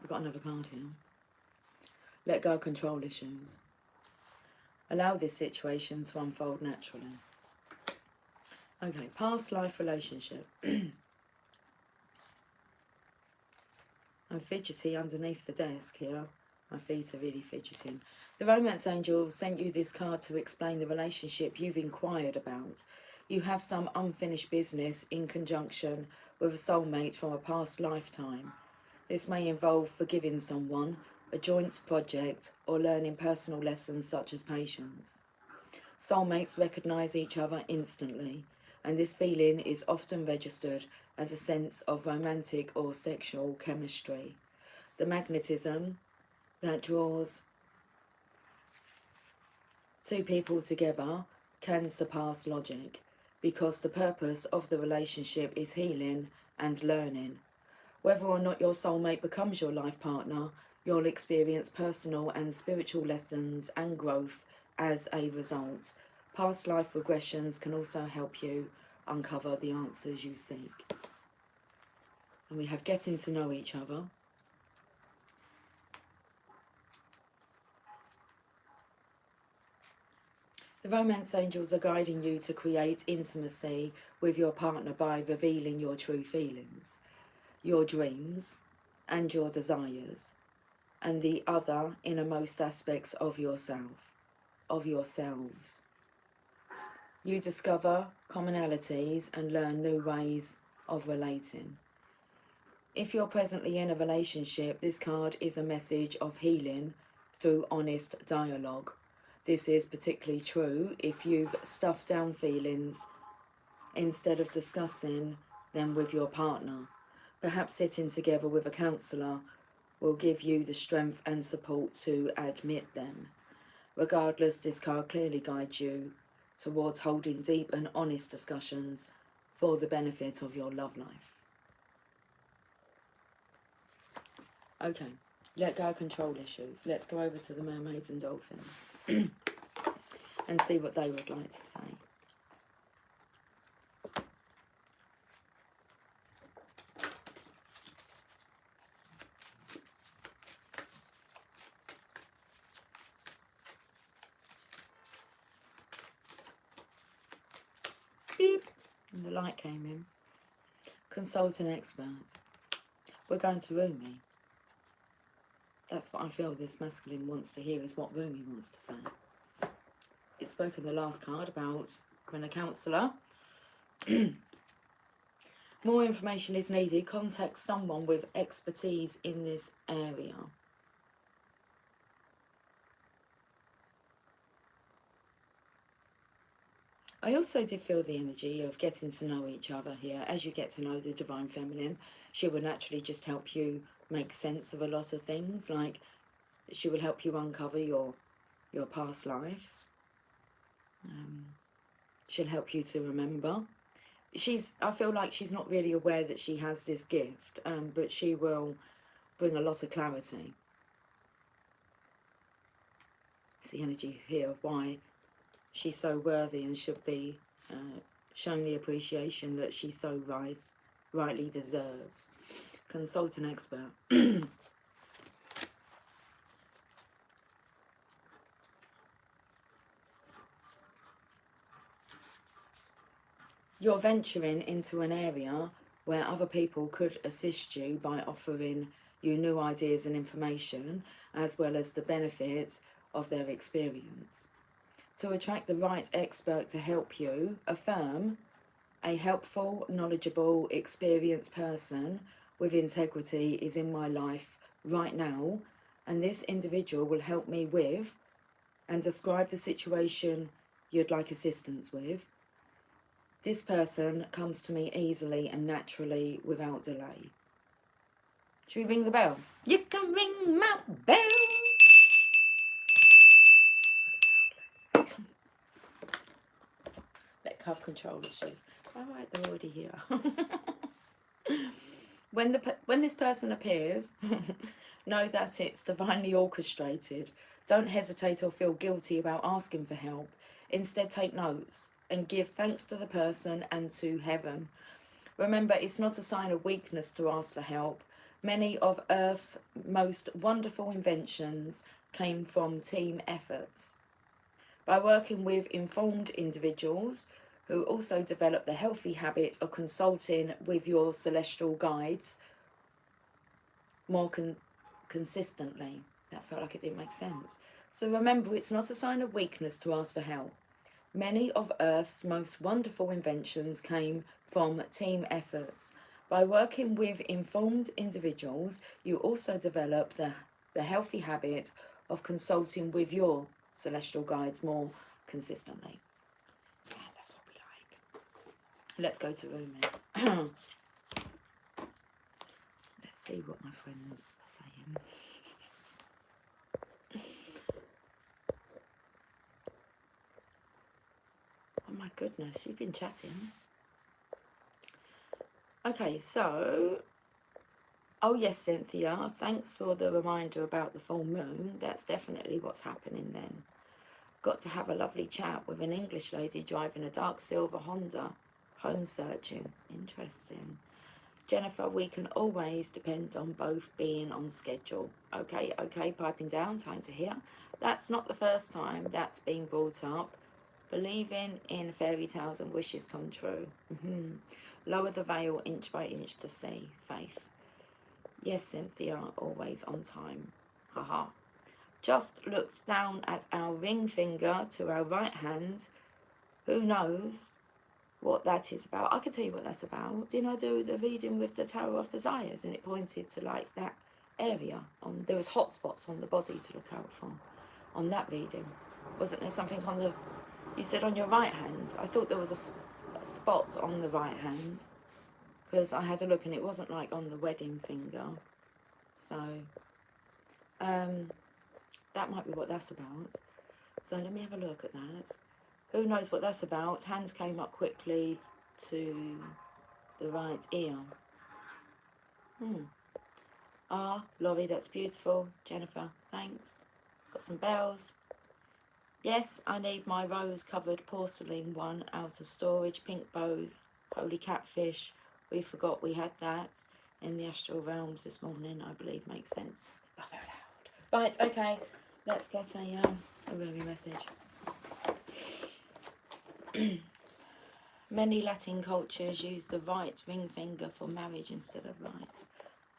We've got another card here. Let go of control issues. Allow this situation to unfold naturally. Okay, past life relationship. I'm fidgety underneath the desk here. My feet are really fidgeting. The romance angel sent you this card to explain the relationship you've inquired about. You have some unfinished business in conjunction with a soulmate from a past lifetime. This may involve forgiving someone, a joint project, or learning personal lessons such as patience. Soulmates recognise each other instantly, and this feeling is often registered as a sense of romantic or sexual chemistry. The magnetism that draws two people together can surpass logic, because the purpose of the relationship is healing and learning. Whether or not your soulmate becomes your life partner, you'll experience personal and spiritual lessons and growth as a result. Past life regressions can also help you uncover the answers you seek. And we have getting to know each other. The romance angels are guiding you to create intimacy with your partner by revealing your true feelings, your dreams and your desires, and the other innermost aspects of yourself, of yourselves. You discover commonalities and learn new ways of relating. If you're presently in a relationship, this card is a message of healing through honest dialogue. This is particularly true if you've stuffed down feelings instead of discussing them with your partner. Perhaps sitting together with a counsellor will give you the strength and support to admit them. Regardless, this card clearly guides you towards holding deep and honest discussions for the benefit of your love life. Okay, let go of control issues. Let's go over to the mermaids and dolphins and see what they would like to say. Beep. And the light came in. Consult an expert. We're going to Rumi. That's what I feel this masculine wants to hear, is what Rumi wants to say. It spoke in the last card about when a counsellor. More information is needed. Contact someone with expertise in this area. I also did feel the energy of getting to know each other here. As you get to know the Divine Feminine, she will naturally just help you make sense of a lot of things. Like, she will help you uncover your past lives. She'll help you to remember. I feel like she's not really aware that she has this gift, but she will bring a lot of clarity. It's the energy here of why she's so worthy and should be shown the appreciation that she so rightly deserves. Consult an expert. You're venturing into an area where other people could assist you by offering you new ideas and information, as well as the benefits of their experience. To attract the right expert to help you, affirm a helpful, knowledgeable, experienced person with integrity is in my life right now, and this individual will help me with and describe the situation you'd like assistance with. This person comes to me easily and naturally without delay. Should we ring the bell? You can ring my bell. have control issues. All right, they're already here. When this person appears, know that it's divinely orchestrated. Don't hesitate or feel guilty about asking for help. Instead, take notes and give thanks to the person and to heaven. Remember, it's not a sign of weakness to ask for help. Many of Earth's most wonderful inventions came from team efforts. By working with informed individuals who also develop the healthy habit of consulting with your celestial guides more consistently. That felt like it didn't make sense. So remember, it's not a sign of weakness to ask for help. Many of Earth's most wonderful inventions came from team efforts. By working with informed individuals, you also develop the healthy habit of consulting with your celestial guides more consistently. Yeah, that's what we like. Let's go to Rumi. Let's see what my friends are saying. Oh my goodness, you've been chatting. Okay, so, oh yes, Cynthia, thanks for the reminder about the full moon. That's definitely what's happening then. Got to have a lovely chat with an English lady driving a dark silver Honda, home searching. Interesting. Jennifer, we can always depend on both being on schedule. Okay, piping down, time to hear. That's not the first time that's been brought up. Believing in fairy tales and wishes come true. Lower the veil inch by inch to see. Faith. Yes, Cynthia, always on time. Haha. Just looked down at our ring finger to our right hand. Who knows what that is about? I can tell you what that's about. Didn't I do the reading with the Tower of Desires and it pointed to like that area? There was hot spots on the body to look out for on that reading. Wasn't there something on the... You said on your right hand. I thought there was a spot on the right hand because I had a look and it wasn't like on the wedding finger. So that might be what that's about. So let me have a look at that. Who knows what that's about? Hands came up quickly to the right ear. Ah, Laurie, that's beautiful. Jennifer, thanks. Got some bells. Yes, I need my rose-covered porcelain one out of storage. Pink bows, holy catfish. We forgot we had that in the astral realms this morning, I believe. Makes sense. Laugh out loud. Right, okay. Let's get a Rumi message. Many Latin cultures use the right ring finger for marriage instead of right.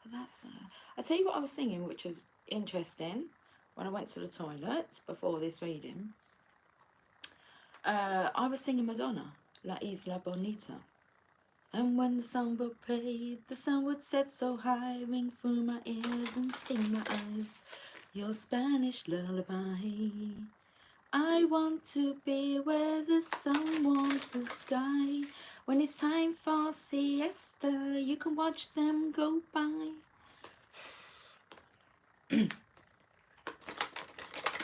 That's I tell you what I was singing, which was interesting. When I went to the toilet before this reading, I was singing Madonna, La Isla Bonita. And when the sun would play, the sun would set so high, ring through my ears and sting my eyes. Your Spanish lullaby. I want to be where the sun warms the sky. When it's time for siesta, you can watch them go by.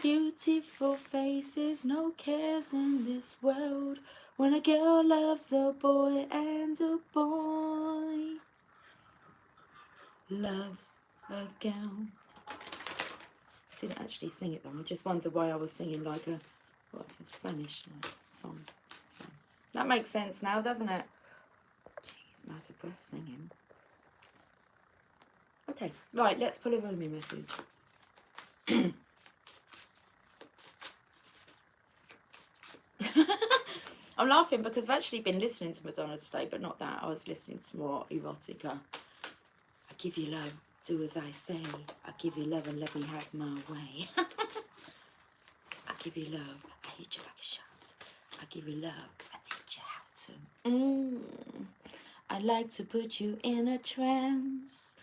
Beautiful faces, no cares in this world. When a girl loves a boy and a boy loves a girl. Didn't actually sing it though. I just wondered why I was singing like a, what's a Spanish song. So, that makes sense now, doesn't it? Jeez, I'm out of breath singing. Okay, right, let's pull a Rumi message. I'm laughing because I've actually been listening to Madonna today, but not that. I was listening to more erotica. I give you love, do as I say. I give you love and let me have my way. I give you love, I hit you like a shot. I give you love, I teach you how to. I like to put you in a trance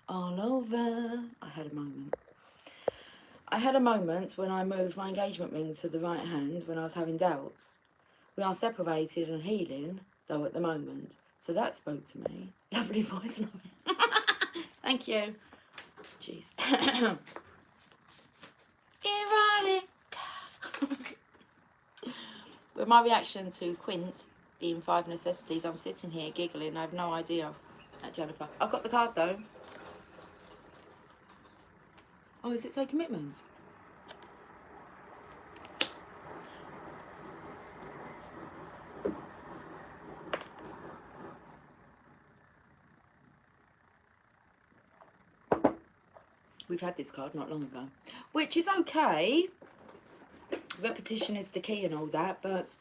all over. I had a moment when I moved my engagement ring to the right hand when I was having doubts. We are separated and healing, though, at the moment. So that spoke to me. Lovely voice, love it. Thank you. Jeez. Erotica. But my reaction to Quint being 5 necessities. I'm sitting here giggling. I have no idea at Jennifer. I've got the card though. Oh, is it say commitment? We've had this card not long ago, which is okay. Repetition is the key and all that, but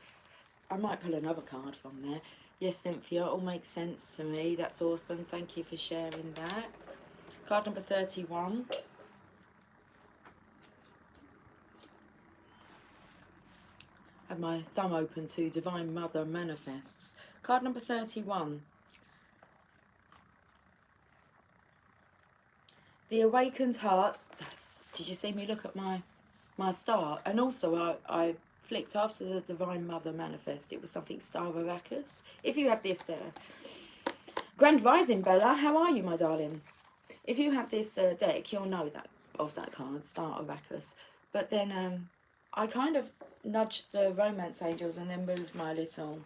I might pull another card from there. Yes, Cynthia, all makes sense to me. That's awesome. Thank you for sharing that. Card number 31. Have my thumb open to Divine Mother Manifests. Card number 31. The Awakened Heart. Did you see me look at my star? And also I flicked after the Divine Mother Manifest. It was something Star Arrakis. If you have this Grand Rising, Bella, how are you, my darling? If you have this deck, you'll know that of that card, Star Arrakis. But then I kind of nudged the Romance Angels and then moved my little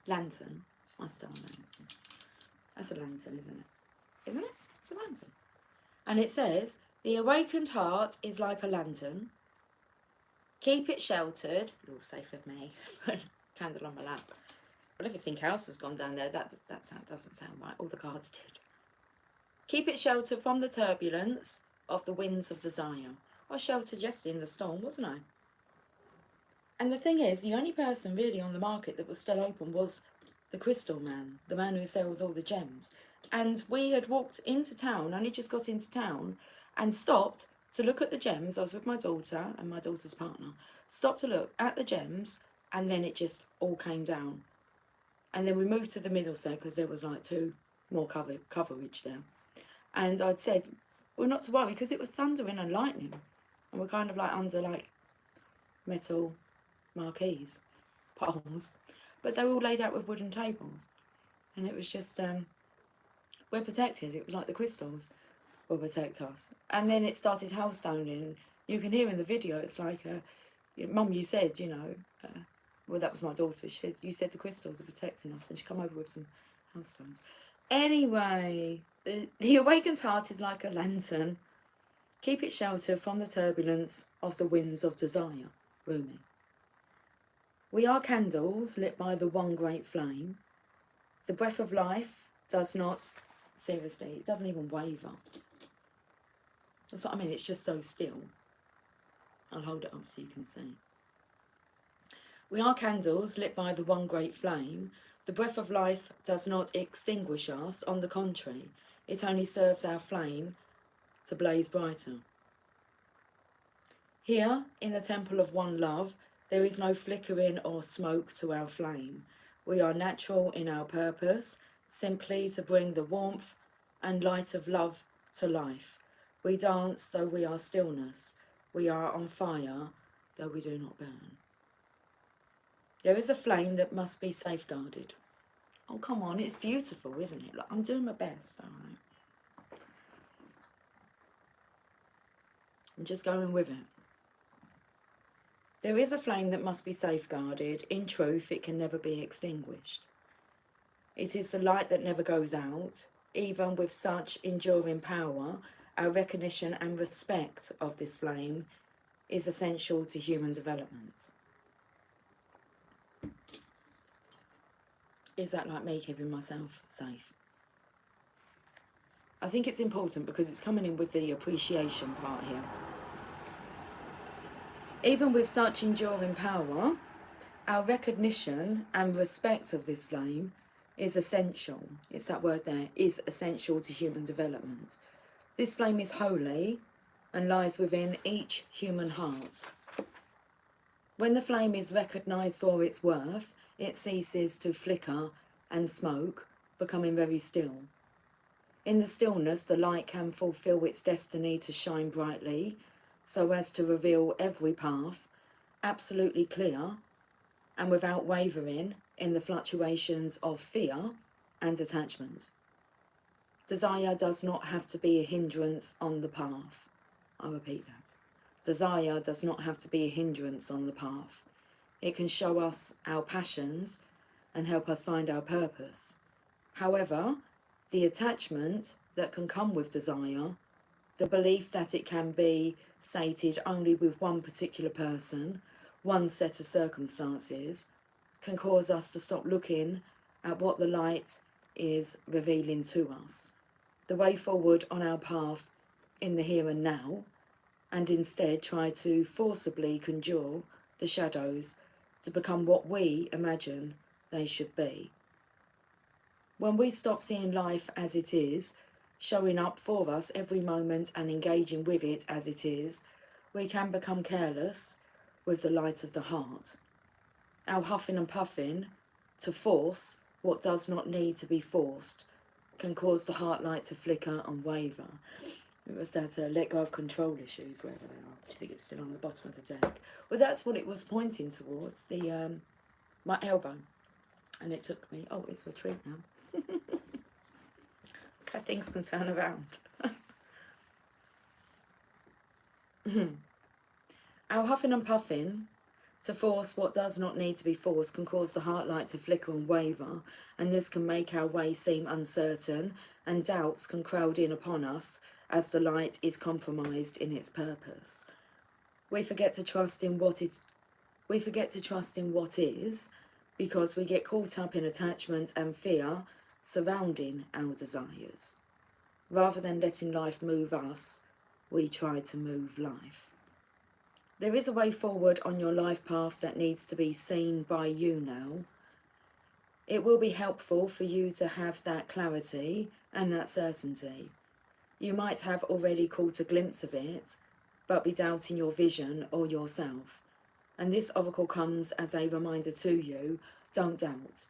lantern, my star lantern. That's a lantern, isn't it? Isn't it? It's a lantern. And it says, the awakened heart is like a lantern. Keep it sheltered. You're safe with me. Candle on my lap. But everything else has gone down there. That doesn't sound right. All the cards did. Keep it sheltered from the turbulence of the winds of desire. I was sheltered yesterday in the storm, wasn't I? And the thing is, the only person really on the market that was still open was the Crystal Man, the man who sells all the gems. And we had walked into town, only just got into town, and stopped to look at the gems. I was with my daughter and my daughter's partner. Stopped to look at the gems, and then it just all came down. And then we moved to the middle set because there was like 2 more coverage there. And I'd said, well, not to worry, because it was thundering and lightning. And we're kind of like under like metal marquees, poles. But they were all laid out with wooden tables. And it was just, we're protected. It was like the crystals will protect us. And then it started hailstoning. You can hear in the video, it's like, Mum, you said, you know, well, that was my daughter. She said, you said the crystals are protecting us. And she come over with some hailstones. Anyway, the awakened heart is like a lantern. Keep it sheltered from the turbulence of the winds of desire. Rumi. We are candles lit by the one great flame. The breath of life does not, seriously, it doesn't even waver. That's what I mean, it's just so still. I'll hold it up so you can see. We are candles lit by the one great flame. The breath of life does not extinguish us. On the contrary, it only serves our flame to blaze brighter. Here, in the temple of one love, there is no flickering or smoke to our flame. We are natural in our purpose, simply to bring the warmth and light of love to life. We dance though we are stillness. We are on fire though we do not burn. There is a flame that must be safeguarded. Oh, come on, it's beautiful, isn't it? Look, I'm doing my best, all right? I'm just going with it. There is a flame that must be safeguarded. In truth, it can never be extinguished. It is the light that never goes out. Even with such enduring power, our recognition and respect of this flame is essential to human development. Is that like me keeping myself safe? I think it's important because it's coming in with the appreciation part here. Even with such enduring power, our recognition and respect of this flame is essential. It's that word there, is essential to human development. This flame is holy and lies within each human heart. When the flame is recognised for its worth, it ceases to flicker and smoke, becoming very still. In the stillness, the light can fulfil its destiny to shine brightly, so as to reveal every path, absolutely clear, and without wavering in the fluctuations of fear and attachment. Desire does not have to be a hindrance on the path. I repeat that. Desire does not have to be a hindrance on the path. It can show us our passions and help us find our purpose. However, the attachment that can come with desire, the belief that it can be sated only with one particular person, one set of circumstances, can cause us to stop looking at what the light is revealing to us, the way forward on our path in the here and now, and instead try to forcibly conjure the shadows to become what we imagine they should be. When we stop seeing life as it is, showing up for us every moment and engaging with it as it is, we can become careless with the light of the heart. Our huffing and puffing to force what does not need to be forced can cause the heart light to flicker and waver. It was that let go of control issues, wherever they are. Do you think it's still on the bottom of the deck? Well, that's what it was pointing towards, the my elbow. And it took me, oh, it's a treat now. Okay, things can turn around. Our huffing and puffing to force what does not need to be forced can cause the heart light to flicker and waver, and this can make our way seem uncertain, and doubts can crowd in upon us as the light is compromised in its purpose. We forget to trust in what is because we get caught up in attachment and fear surrounding our desires. Rather than letting life move us, we try to move life. There is a way forward on your life path that needs to be seen by you now. It will be helpful for you to have that clarity and that certainty. You might have already caught a glimpse of it, but be doubting your vision or yourself. And this oracle comes as a reminder to you, don't doubt.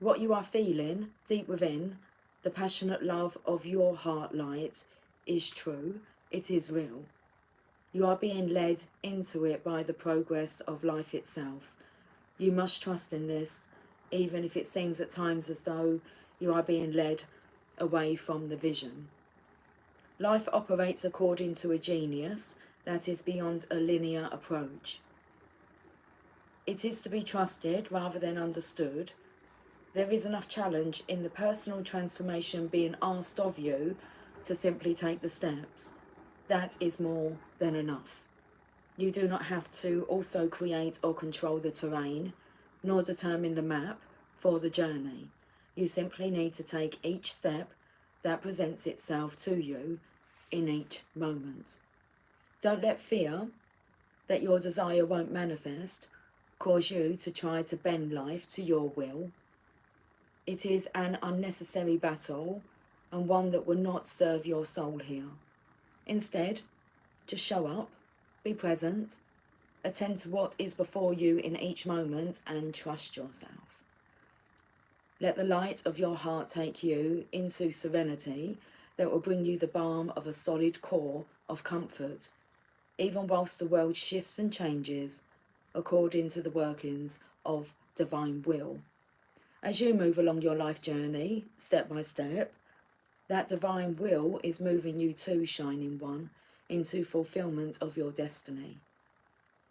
What you are feeling deep within, the passionate love of your heart light, is true, it is real. You are being led into it by the progress of life itself. You must trust in this, even if it seems at times as though you are being led away from the vision. Life operates according to a genius that is beyond a linear approach. It is to be trusted rather than understood. There is enough challenge in the personal transformation being asked of you to simply take the steps. That is more than enough. You do not have to also create or control the terrain, nor determine the map for the journey. You simply need to take each step that presents itself to you in each moment. Don't let fear that your desire won't manifest cause you to try to bend life to your will. It is an unnecessary battle and one that will not serve your soul here. Instead, just show up, be present, attend to what is before you in each moment and trust yourself. Let the light of your heart take you into serenity that will bring you the balm of a solid core of comfort, even whilst the world shifts and changes according to the workings of divine will. As you move along your life journey, step by step, that divine will is moving you to, Shining One, into fulfillment of your destiny.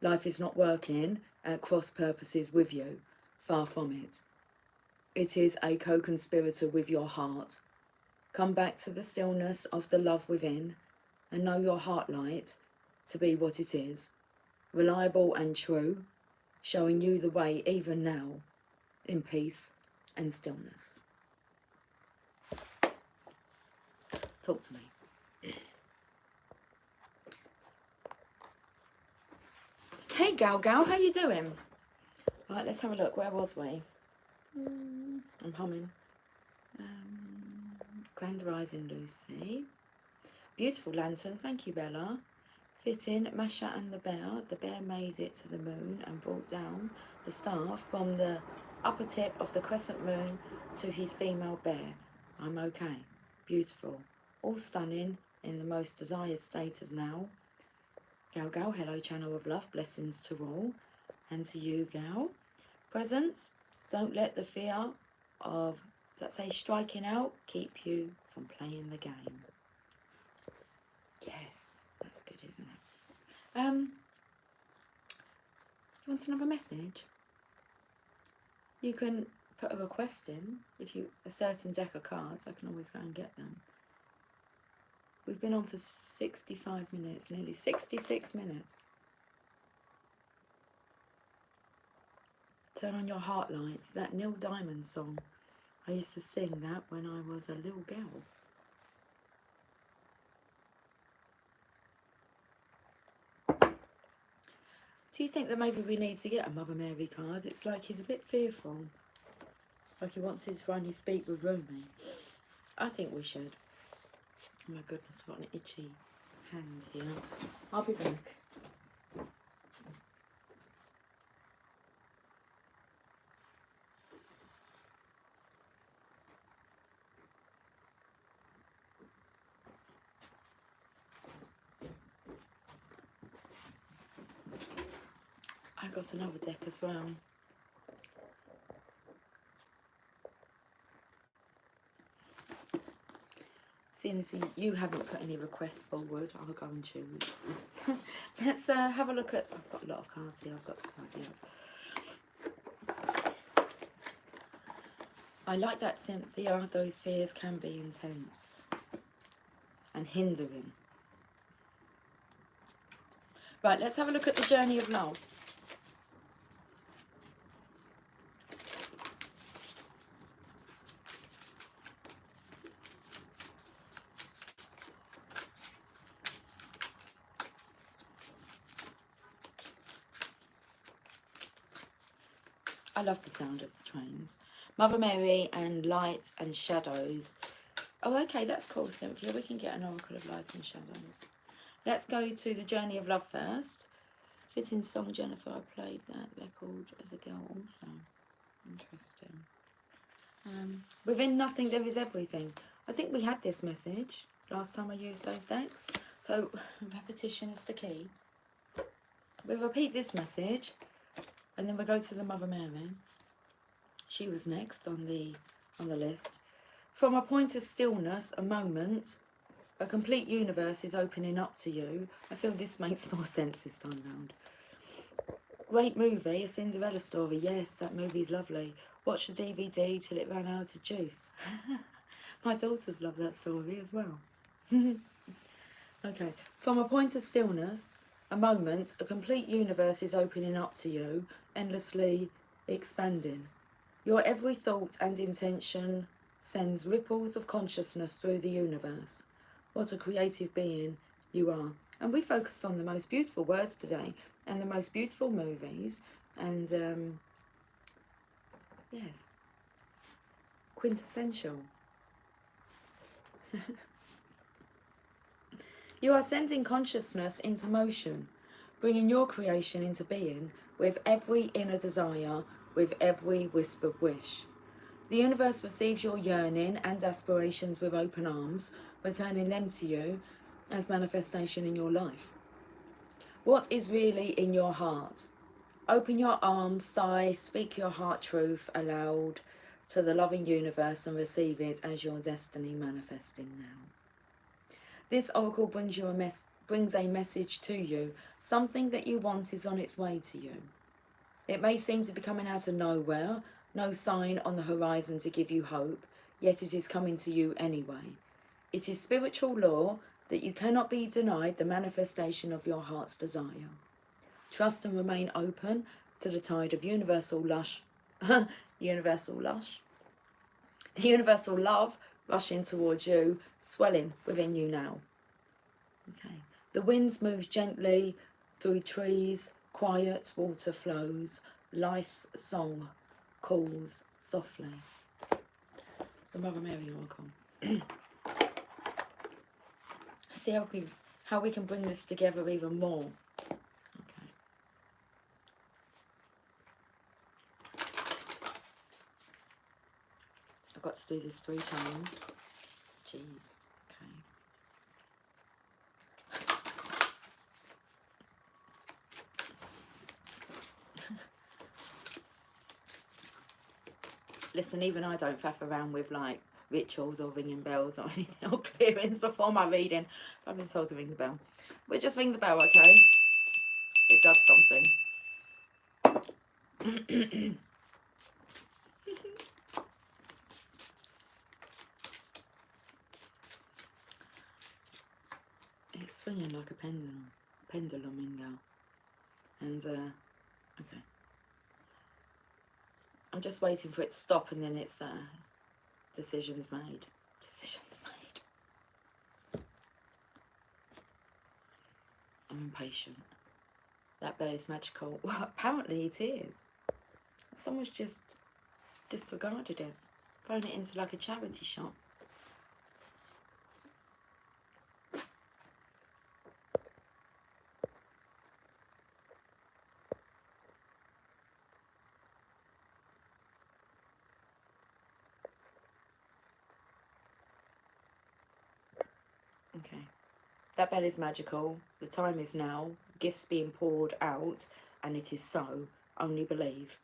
Life is not working at cross purposes with you, far from it. It is a co-conspirator with your heart. Come back to the stillness of the love within and know your heart light to be what it is, reliable and true, showing you the way even now, in peace and stillness. Talk to me. Hey Gal, how you doing? Right, let's have a look. Where was we? I'm humming. Grand Rising Lucy. Beautiful lantern, thank you Bella. Fitting, Masha and the bear made it to the moon and brought down the star from the upper tip of the crescent moon to his female bear. I'm okay. Beautiful. All stunning in the most desired state of now. Gal, hello channel of love, blessings to all. And to you Gal. Presents, don't let the fear of, does that say striking out, keep you from playing the game. Yes, that's good, isn't it? You Want another message? You can put a request in. If you a certain deck of cards, I can always go and get them. We've been on for 65 minutes, nearly 66 minutes. Turn on your heart lights. That Neil Diamond song. I used to sing that when I was a little girl. Do you think that maybe we need to get a Mother Mary card? It's like he's a bit fearful. It's like he wants to only speak with Rumi. I think we should. Oh my goodness, I've got an itchy hand here. I'll be back. I got another deck as well. Seeing as you haven't put any requests forward, I'll go and choose. Let's have a look at... I've got a lot of cards here I've got to study up. I like that Cynthia. Those fears can be intense and hindering. Right, let's have a look at the journey of love. I love the sound of the trains. Mother Mary and light and shadows. Oh, okay, that's cool, Cynthia. We can get an oracle of light and shadows. Let's go to the journey of love first. Fitting song, Jennifer. I played that record as a girl also. Interesting. Within nothing, there is everything. I think we had this message last time I used those decks. So repetition is the key. We repeat this message. And then we go to the Mother Mary. She was next on the list. From a point of stillness, a moment, a complete universe is opening up to you. I feel this makes more sense this time round. Great movie, A Cinderella Story. Yes, that movie's lovely. Watched the DVD till it ran out of juice. My daughters love that story as well. Okay. From a point of stillness, a moment, a complete universe is opening up to you, endlessly expanding. Your every thought and intention sends ripples of consciousness through the universe. What a creative being you are. And we focused on the most beautiful words today and the most beautiful movies. And yes, quintessential. You are sending consciousness into motion, bringing your creation into being with every inner desire, with every whispered wish. The universe receives your yearning and aspirations with open arms, returning them to you as manifestation in your life. What is really in your heart? Open your arms, sigh, speak your heart truth aloud to the loving universe and receive it as your destiny manifesting now. This oracle brings you brings a message to you. Something that you want is on its way to you. It may seem to be coming out of nowhere, no sign on the horizon to give you hope, yet it is coming to you anyway. It is spiritual law that you cannot be denied the manifestation of your heart's desire. Trust and remain open to the tide of universal lush, universal lush, the universal love rushing towards you, swelling within you now. Okay. The wind moves gently through trees, quiet water flows, life's song calls softly. The Mother Mary oracle. See how we can bring this together even more. Okay. I've got to do this 3 times. Jeez. Okay. Listen, even I don't faff around with like rituals or ringing bells or anything, or clearings before my reading. I've been told to ring the bell. But just ring the bell, okay? It does something. It's swinging like a pendulum in now. And, okay. I'm just waiting for it to stop, and then it's, decisions made. Decisions made. I'm impatient. That belly's magical. Well, apparently it is. Someone's just disregarded it. Thrown it into like a charity shop. Okay. That bell is magical. The time is now. Gifts being poured out. And it is so. Only believe.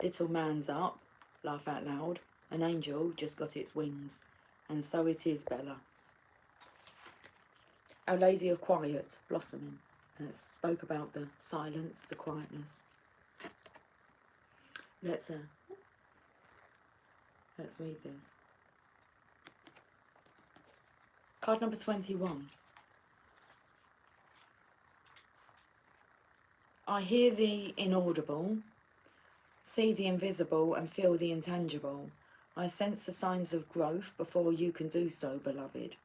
Little man's up. Laugh out loud. An angel just got its wings. And so it is, Bella. Our Lady of Quiet, blossoming. Spoke about the silence, the quietness. Let's read this. Card number 21. I hear the inaudible, see the invisible and feel the intangible. I sense the signs of growth before you can do so, beloved.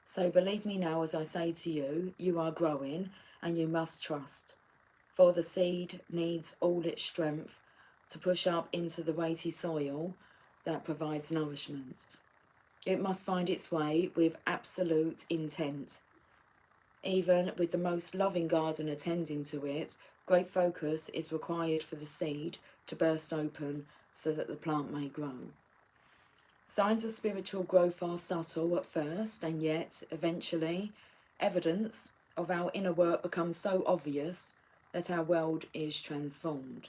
So believe me now as I say to you, you are growing and you must trust. For the seed needs all its strength to push up into the weighty soil that provides nourishment. It must find its way with absolute intent. Even with the most loving garden attending to it, great focus is required for the seed to burst open so that the plant may grow. Signs of spiritual growth are subtle at first, and yet, eventually, evidence of our inner work becomes so obvious that our world is transformed.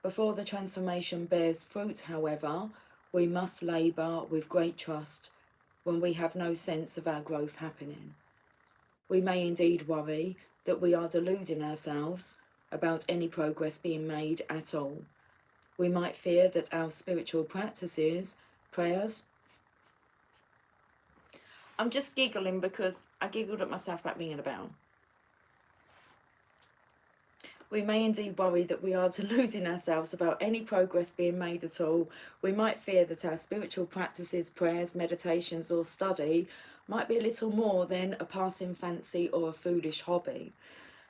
Before the transformation bears fruit, however, we must labour with great trust when we have no sense of our growth happening. We may indeed worry that we are deluding ourselves about any progress being made at all. We might fear that our spiritual practices, prayers... I'm just giggling because I giggled at myself about ringing a bell. We may indeed worry that we are deluding ourselves about any progress being made at all. We might fear that our spiritual practices, prayers, meditations or study might be a little more than a passing fancy or a foolish hobby.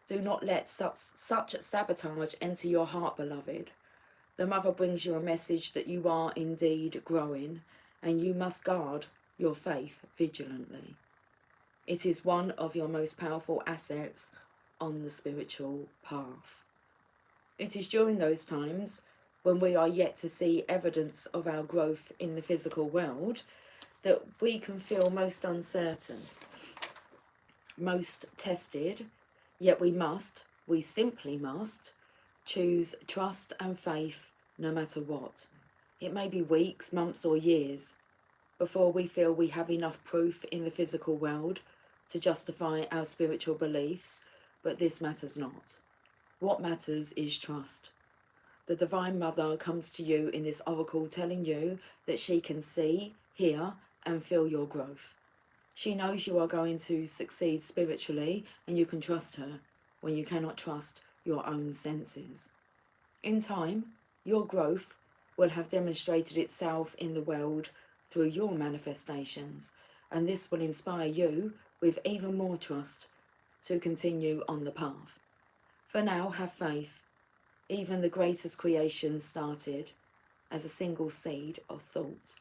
Do not let such sabotage enter your heart, beloved. The Mother brings you a message that you are indeed growing, and you must guard your faith vigilantly. It is one of your most powerful assets on the spiritual path. It is during those times when we are yet to see evidence of our growth in the physical world that we can feel most uncertain, most tested, yet we simply must, choose trust and faith no matter what. It may be weeks, months or years before we feel we have enough proof in the physical world to justify our spiritual beliefs, but this matters not. What matters is trust. The Divine Mother comes to you in this oracle telling you that she can see, hear and feel your growth. She knows you are going to succeed spiritually and you can trust her when you cannot trust your own senses. In time, your growth will have demonstrated itself in the world through your manifestations, and this will inspire you with even more trust to continue on the path. For now, have faith. Even the greatest creation started as a single seed of thought.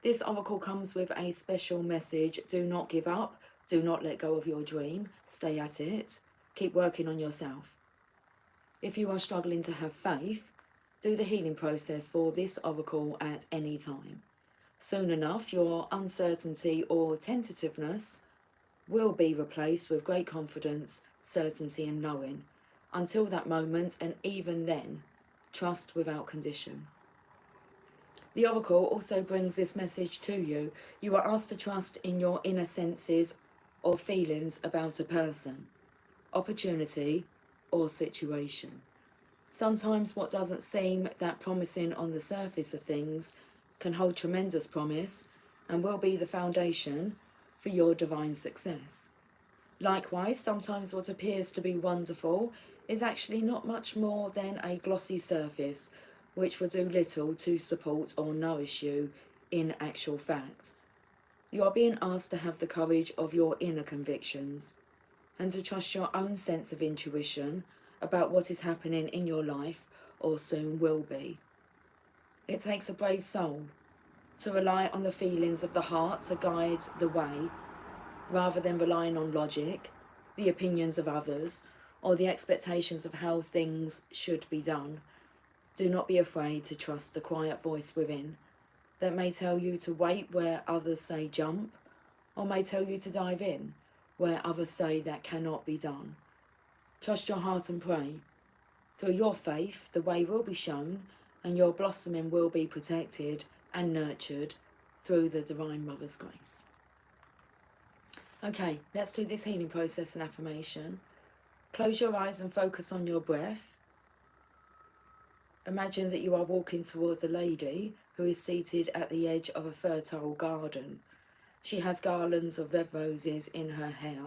This oracle comes with a special message. Do not give up. Do not let go of your dream. Stay at it. Keep working on yourself. If you are struggling to have faith, do the healing process for this oracle at any time. Soon enough, your uncertainty or tentativeness will be replaced with great confidence, certainty and knowing. Until that moment, and even then, trust without condition. The oracle also brings this message to you. You are asked to trust in your inner senses or feelings about a person, opportunity or situation. Sometimes what doesn't seem that promising on the surface of things can hold tremendous promise and will be the foundation for your divine success. Likewise, sometimes what appears to be wonderful is actually not much more than a glossy surface which will do little to support or nourish you in actual fact. You are being asked to have the courage of your inner convictions and to trust your own sense of intuition about what is happening in your life or soon will be. It takes a brave soul to rely on the feelings of the heart to guide the way, rather than relying on logic, the opinions of others, or the expectations of how things should be done. Do not be afraid to trust the quiet voice within that may tell you to wait where others say jump, or may tell you to dive in where others say that cannot be done. Trust your heart and pray. Through your faith, the way will be shown, and your blossoming will be protected and nurtured through the Divine Mother's grace. Okay, let's do this healing process and affirmation. Close your eyes and focus on your breath. Imagine that you are walking towards a lady who is seated at the edge of a fertile garden. She has garlands of red roses in her hair,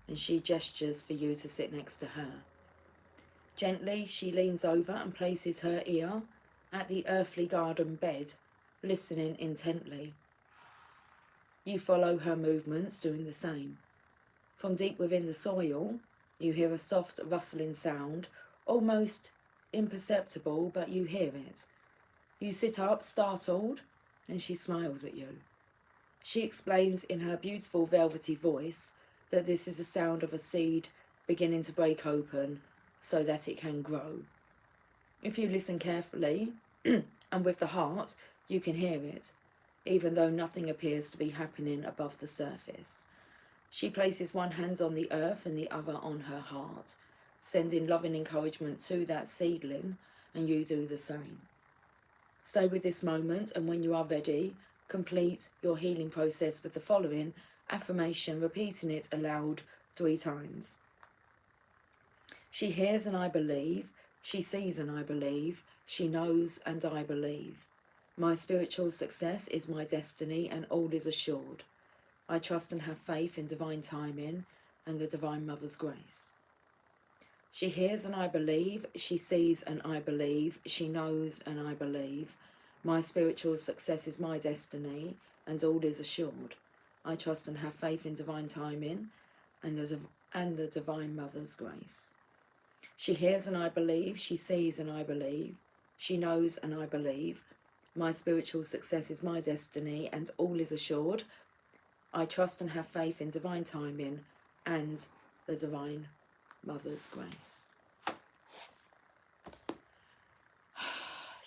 and she gestures for you to sit next to her. Gently, she leans over and places her ear at the earthly garden bed, listening intently. You follow her movements, doing the same. From deep within the soil, you hear a soft rustling sound, almost imperceptible, but you hear it. You sit up, startled, and she smiles at you. She explains in her beautiful velvety voice that this is the sound of a seed beginning to break open so that it can grow. If you listen carefully and with the heart, you can hear it, even though nothing appears to be happening above the surface. She places one hand on the earth and the other on her heart, sending loving encouragement to that seedling, and you do the same. Stay with this moment, and when you are ready, complete your healing process with the following affirmation, repeating it aloud 3 times. She hears and I believe. She sees and I believe. She knows and I believe. My spiritual success is my destiny, and all is assured. I trust and have faith in divine timing and the Divine Mother's grace. She hears and I believe. She sees and I believe. She knows and I believe. My spiritual success is my destiny, and all is assured. I trust and have faith in divine timing and the Divine Mother's grace. She hears and I believe. She sees and I believe. She knows and I believe. My spiritual success is my destiny, and all is assured. I trust and have faith in divine timing and the Divine Mother's grace.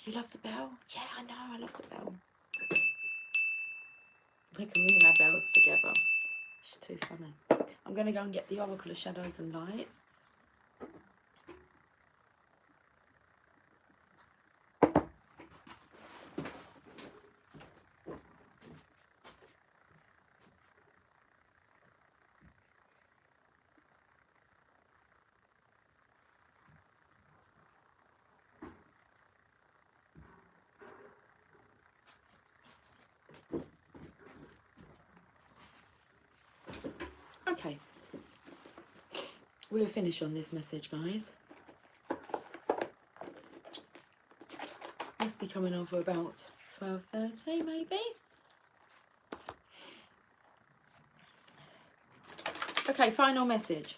You love the bell? Yeah, I know, I love the bell. We can ring our bells together. It's too funny. I'm going to go and get the Oracle of Shadows and Light. Okay, we'll finish on this message, guys. Must be coming over about 12:30, maybe. Okay, final message.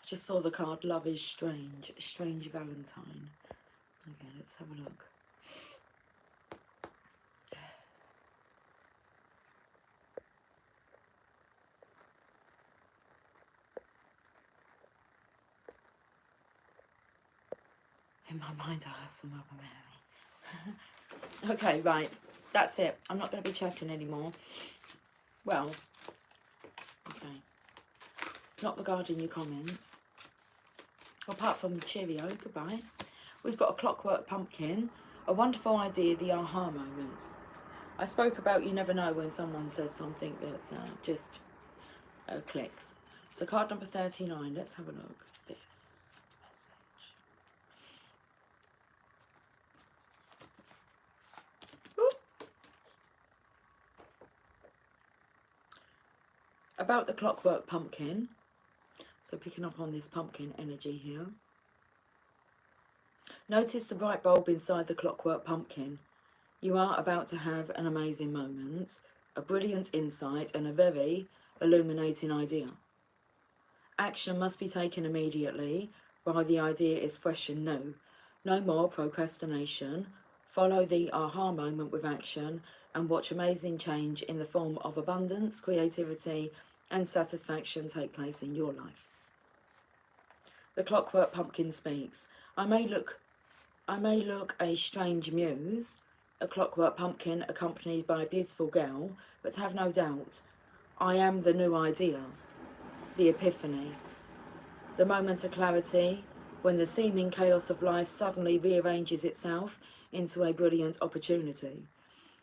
Just saw the card, Love is Strange. Strange Valentine. Okay, let's have a look. In my mind, I asked for Mother Mary. Okay, right. That's it. I'm not going to be chatting anymore. Well, okay. Not regarding your comments. Apart from the cheerio, goodbye. We've got a Clockwork Pumpkin. A wonderful idea, the aha moment. I spoke about you never know when someone says something that just clicks. So card number 39. Let's have a look at this message. about the clockwork pumpkin. So picking up on this pumpkin energy here. Notice the bright bulb inside the clockwork pumpkin. You are about to have an amazing moment, a brilliant insight and a very illuminating idea. Action must be taken immediately while the idea is fresh and new. No more procrastination. Follow the aha moment with action and watch amazing change in the form of abundance, creativity and satisfaction take place in your life. The clockwork pumpkin speaks. I may look a strange muse, a clockwork pumpkin accompanied by a beautiful girl, but have no doubt, I am the new idea, the epiphany, the moment of clarity when the seeming chaos of life suddenly rearranges itself into a brilliant opportunity.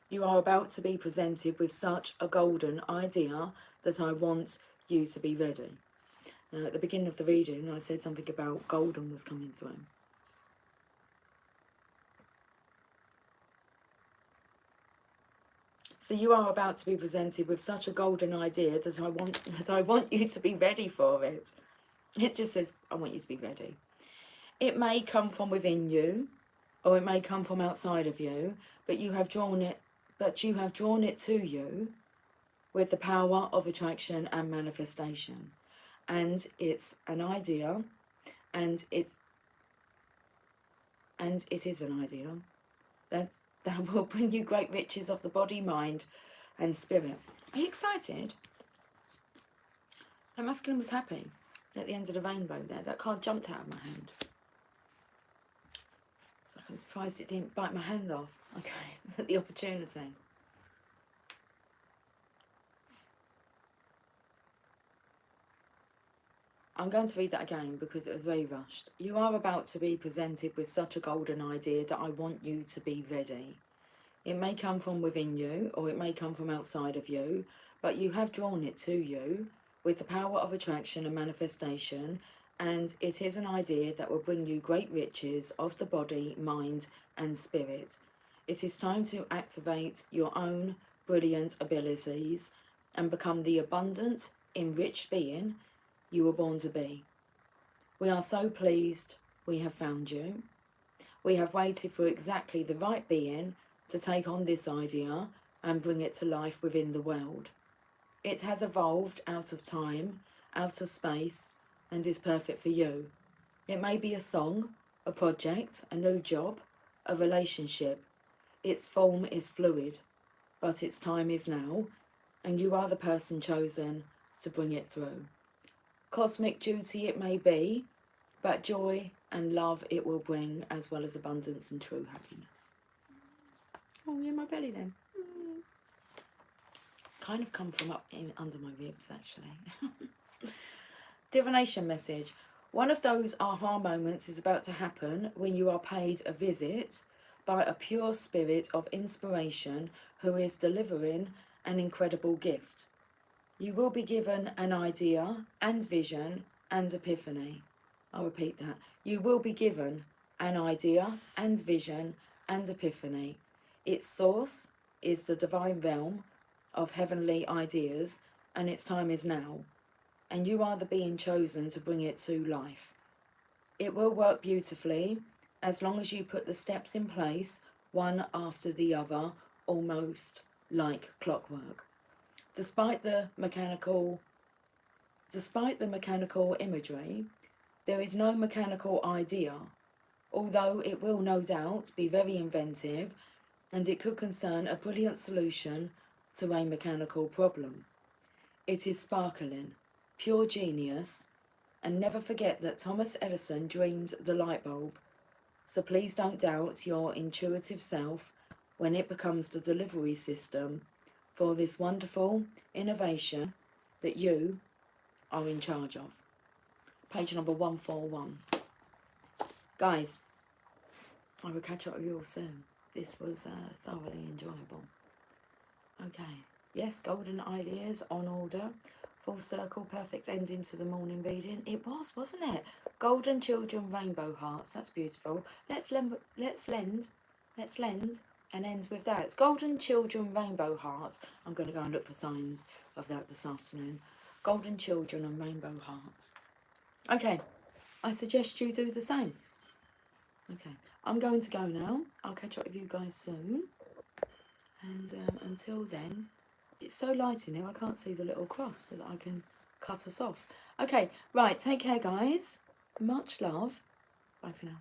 You are about to be presented with such a golden idea that I want you to be ready. Now, at the beginning of the reading, I said something about golden was coming through. So you are about to be presented with such a golden idea that I want you to be ready for it. It just says, I want you to be ready. It may come from within you, or it may come from outside of you, but you have drawn it to you with the power of attraction and manifestation. And it's an idea, and it is an idea that will bring you great riches of the body, mind and spirit. Are you excited? That masculine was happy at the end of the rainbow there. That card jumped out of my hand. It's like I'm surprised it didn't bite my hand off. Okay, at the opportunity. I'm going to read that again because it was very rushed. You are about to be presented with such a golden idea that I want you to be ready. It may come from within you or it may come from outside of you, but you have drawn it to you with the power of attraction and manifestation, and it is an idea that will bring you great riches of the body, mind and spirit. It is time to activate your own brilliant abilities and become the abundant, enriched being you were born to be. We are so pleased we have found you. We have waited for exactly the right being to take on this idea and bring it to life within the world. It has evolved out of time, out of space, and is perfect for you. It may be a song, a project, a new job, a relationship. Its form is fluid, but its time is now, and you are the person chosen to bring it through. Cosmic duty it may be, but joy and love it will bring, as well as abundance and true happiness. Oh, in my belly then. Kind of come from up in under my ribs, actually. Divination message. One of those aha moments is about to happen when you are paid a visit by a pure spirit of inspiration who is delivering an incredible gift. You will be given an idea and vision and epiphany. I'll repeat that. You will be given an idea and vision and epiphany. Its source is the divine realm of heavenly ideas, and its time is now. And you are the being chosen to bring it to life. It will work beautifully as long as you put the steps in place, one after the other, almost like clockwork. Despite the mechanical imagery, there is no mechanical idea, although it will no doubt be very inventive, and it could concern a brilliant solution to a mechanical problem. It is sparkling, pure genius, and never forget that Thomas Edison dreamed the light bulb. So please don't doubt your intuitive self when it becomes the delivery system for this wonderful innovation that you are in charge of. Page number 141. Guys, I will catch up with you all soon. This was thoroughly enjoyable. Okay, yes, golden ideas on order. Full circle, perfect ending to the morning reading. It was, wasn't it? Golden children, rainbow hearts. That's beautiful. Let's lend and end with that. Golden children, rainbow hearts. I'm going to go and look for signs of that this afternoon. golden children and rainbow hearts. Okay, I suggest you do the same. Okay, I'm going to go now. I'll catch up with you guys soon. And until then, it's so light in here I can't see the little cross so that I can cut us off. Okay, right, take care guys. Much love. Bye for now.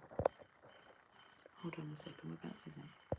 Hold on a second, we're about to say something.